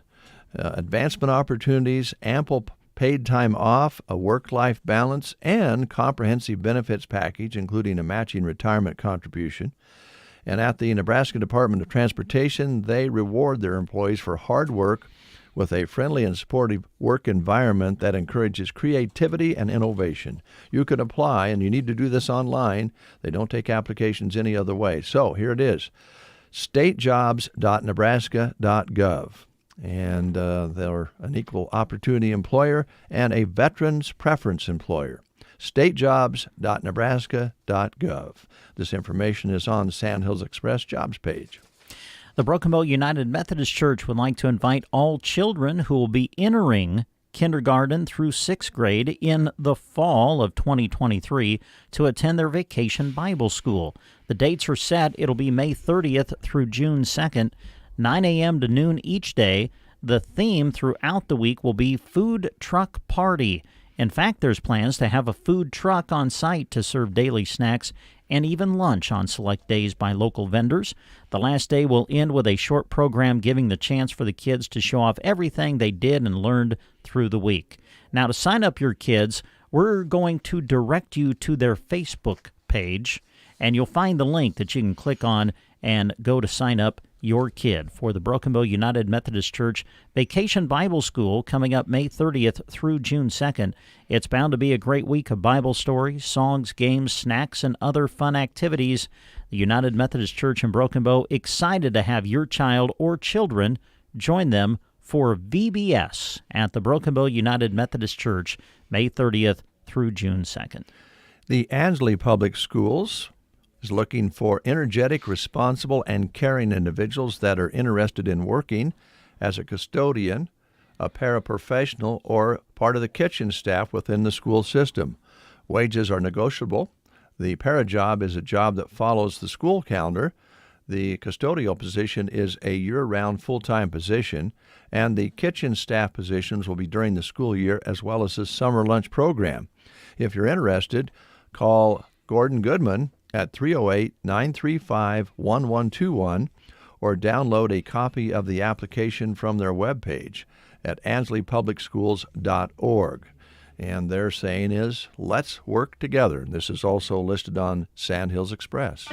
advancement opportunities, ample paid time off, a work-life balance, and comprehensive benefits package, including a matching retirement contribution. And at the Nebraska Department of Transportation, they reward their employees for hard work with a friendly and supportive work environment that encourages creativity and innovation. You can apply, and you need to do this online. They don't take applications any other way. So here it is, statejobs.nebraska.gov. And they're an equal opportunity employer and a veterans preference employer. statejobs.nebraska.gov. This information is on the Sandhills Express jobs page. The Broken Bow United Methodist Church would like to invite all children who will be entering kindergarten through 6th grade in the fall of 2023 to attend their vacation Bible school. The dates are set. It'll be May 30th through June 2nd, 9 a.m. to noon each day. The theme throughout the week will be Food Truck Party. In fact, there's plans to have a food truck on site to serve daily snacks and even lunch on select days by local vendors. The last day will end with a short program giving the chance for the kids to show off everything they did and learned through the week. Now, to sign up your kids, we're going to direct you to their Facebook page, and you'll find the link that you can click on and go to sign up your kid for the Broken Bow United Methodist Church Vacation Bible School coming up May 30th through June 2nd. It's bound to be a great week of Bible stories, songs, games, snacks, and other fun activities. The United Methodist Church in Broken Bow excited to have your child or children join them for VBS at the Broken Bow United Methodist Church May 30th through June 2nd. The Ansley Public Schools is looking for energetic, responsible, and caring individuals that are interested in working as a custodian, a paraprofessional, or part of the kitchen staff within the school system. Wages are negotiable. The para job is a job that follows the school calendar. The custodial position is a year-round full-time position, and the kitchen staff positions will be during the school year as well as the summer lunch program. If you're interested, call Gordon Goodman at 308-935-1121 or download a copy of the application from their webpage at ansleypublicschools.org. And their saying is, let's work together. This is also listed on Sandhills Express.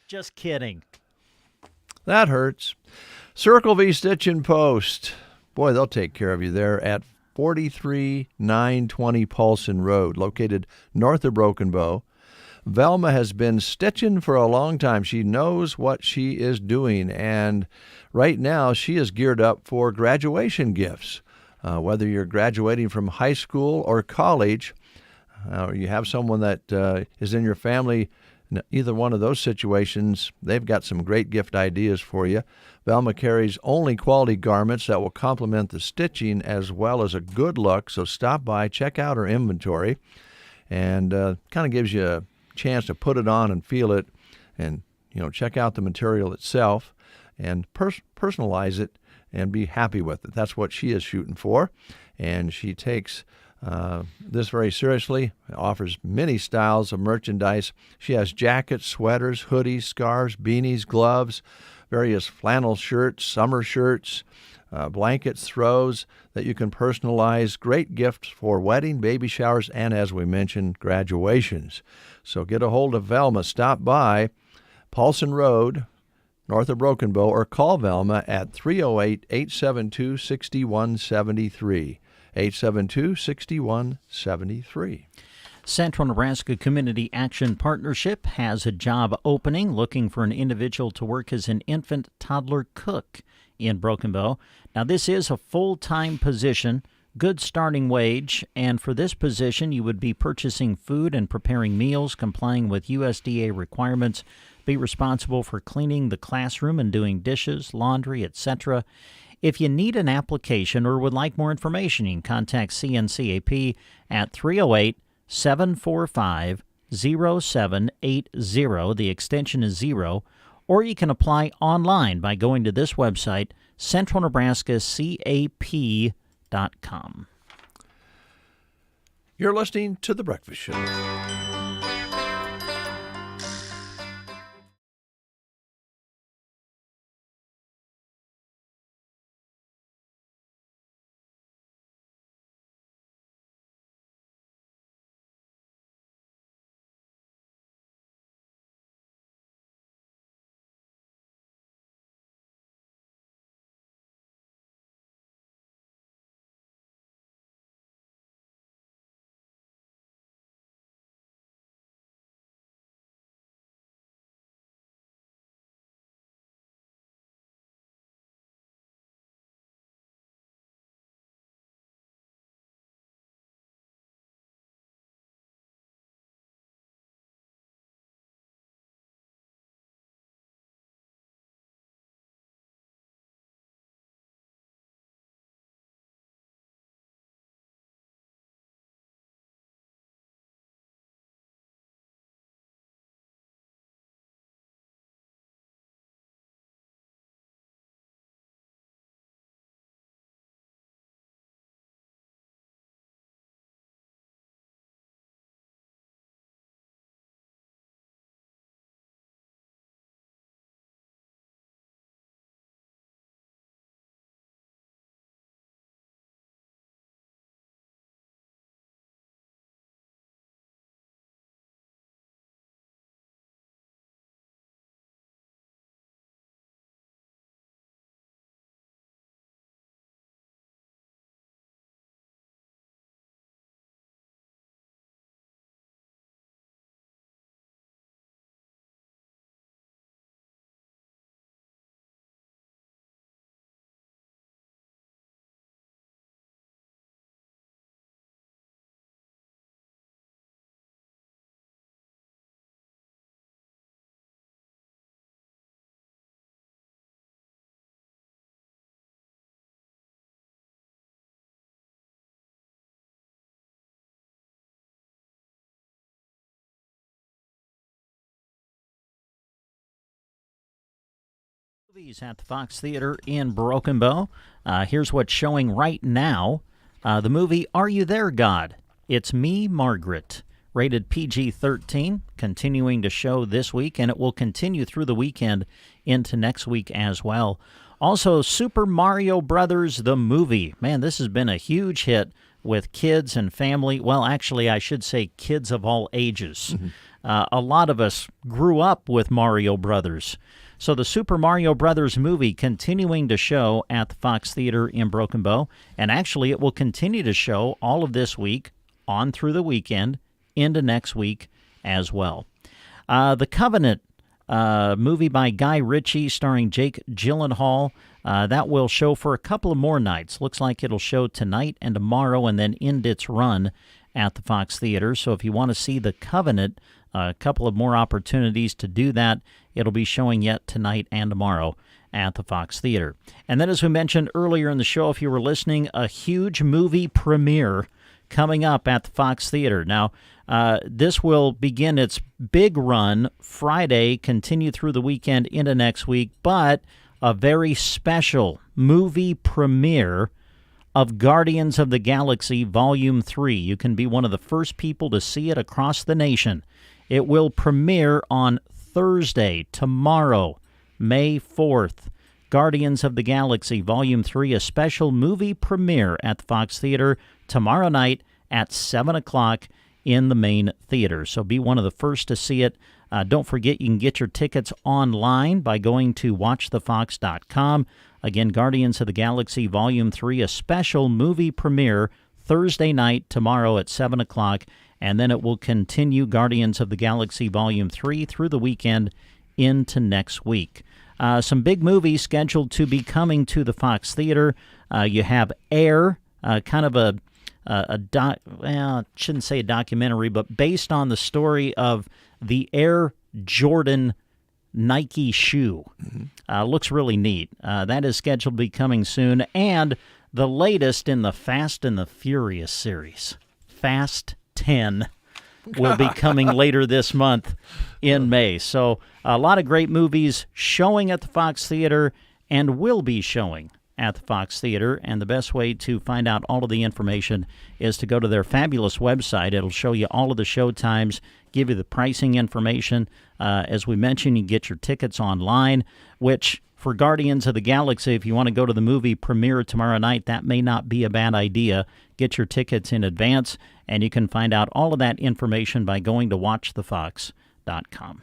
Just kidding. That hurts. Circle V Stitch and Post. Boy, they'll take care of you there at 43920 Paulson Road, located north of Broken Bow. Velma has been stitching for a long time. She knows what she is doing, and right now she is geared up for graduation gifts. Whether you're graduating from high school or college, or you have someone that is in your family, either one of those situations, they've got some great gift ideas for you. Velma carries only quality garments that will complement the stitching as well as a good look, so stop by, check out her inventory, and kind of gives you a chance to put it on and feel it, and check out the material itself and personalize it and be happy with it. That's what she is shooting for, and she takes this very seriously. Offers many styles of merchandise. She has jackets, sweaters, hoodies, scarves, beanies, gloves, various flannel shirts, summer shirts, blankets, throws that you can personalize. Great gifts for wedding, baby showers, and as we mentioned, graduations. So get a hold of Velma. Stop by Paulson Road, north of Broken Bow, or call Velma at 308-872-6173. 872-6173. Central Nebraska Community Action Partnership has a job opening looking for an individual to work as an infant toddler cook in Broken Bow. Now, this is a full-time position, good starting wage, and for this position, you would be purchasing food and preparing meals, complying with USDA requirements, be responsible for cleaning the classroom and doing dishes, laundry, etc. If you need an application or would like more information, you can contact CNCAP at 308-745-0780. The extension is 0. Or you can apply online by going to this website, centralnebraskacap.com. You're listening to The Breakfast Show. Movies at the Fox Theater in Broken Bow. Here's what's showing right now. The movie Are You There, God? It's Me, Margaret. Rated PG-13, continuing to show this week, and it will continue through the weekend into next week as well. Also, Super Mario Brothers, the movie. Man, this has been a huge hit with kids and family. Well, actually, I should say kids of all ages. A lot of us grew up with Mario Brothers. So the Super Mario Brothers movie continuing to show at the Fox Theater in Broken Bow, and actually it will continue to show all of this week on through the weekend into next week as well. The Covenant movie by Guy Ritchie starring Jake Gyllenhaal, that will show for a couple of more nights. Looks like it'll show tonight and tomorrow and then end its run at the Fox Theater. So if you want to see The Covenant, a couple of more opportunities to do that. It'll be showing yet tonight and tomorrow at the Fox Theater. And then, as we mentioned earlier in the show, if you were listening, a huge movie premiere coming up at the Fox Theater. Now, this will begin its big run Friday, continue through the weekend into next week, but a very special movie premiere of Guardians of the Galaxy Volume 3. You can be one of the first people to see it across the nation. It will premiere on Thursday, tomorrow, May 4th. Guardians of the Galaxy Volume 3, a special movie premiere at the Fox Theater tomorrow night at 7 o'clock in the main theater. So be one of the first to see it. Don't forget, you can get your tickets online by going to watchthefox.com. Again, Guardians of the Galaxy Volume 3, a special movie premiere Thursday night, tomorrow at 7 o'clock. And then it will continue Guardians of the Galaxy Volume 3 through the weekend into next week. Some big movies scheduled to be coming to the Fox Theater. You have Air, kind of shouldn't say a documentary, but based on the story of the Air Jordan Nike shoe. Looks really neat. That is scheduled to be coming soon. And the latest in the Fast and the Furious series, Fast 10, will be coming later this month in May. So a lot of great movies showing at the Fox Theater and will be showing at the Fox Theater. And the best way to find out all of the information is to go to their fabulous website. It'll show you all of the show times, give you the pricing information. As we mentioned, you can get your tickets online, which for Guardians of the Galaxy, if you want to go to the movie premiere tomorrow night, that may not be a bad idea. Get your tickets in advance, and you can find out all of that information by going to watchthefox.com.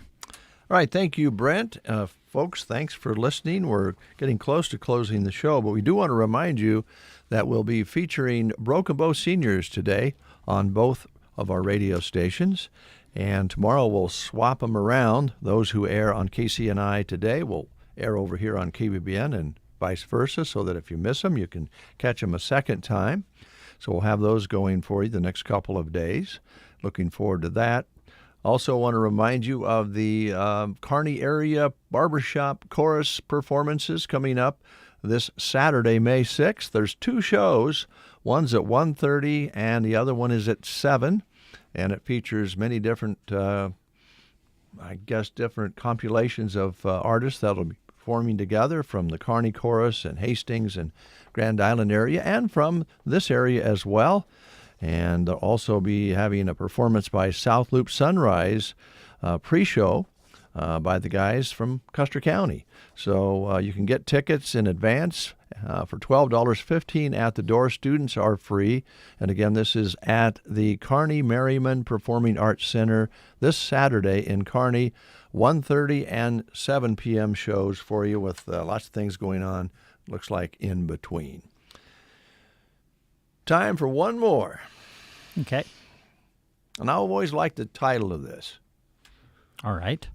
All right, thank you, Brent. Folks, thanks for listening. We're getting close to closing the show, but we do want to remind you that we'll be featuring Broken Bow seniors today on both of our radio stations, and tomorrow we'll swap them around. Those who air on KCNI today will air over here on KBBN and vice versa, so that if you miss them, you can catch them a second time. So we'll have those going for you the next couple of days. Looking forward to that. Also want to remind you of the Kearney area barbershop chorus performances coming up this Saturday, May 6th. There's two shows. One's at 1:30 and the other one is at 7. And it features many different, different compilations of artists that'll be performing together from the Kearney Chorus and Hastings and Grand Island area and from this area as well. And they'll also be having a performance by South Loop Sunrise pre-show by the guys from Custer County. So you can get tickets in advance for $12, $15 at the door. Students are free. And again, this is at the Kearney Merriman Performing Arts Center this Saturday in Kearney, 1:30 and 7 p.m. shows for you with lots of things going on, looks like in between. Time for one more. Okay. And I always like the title of this. All right.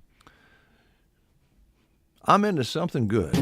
I'm into something good.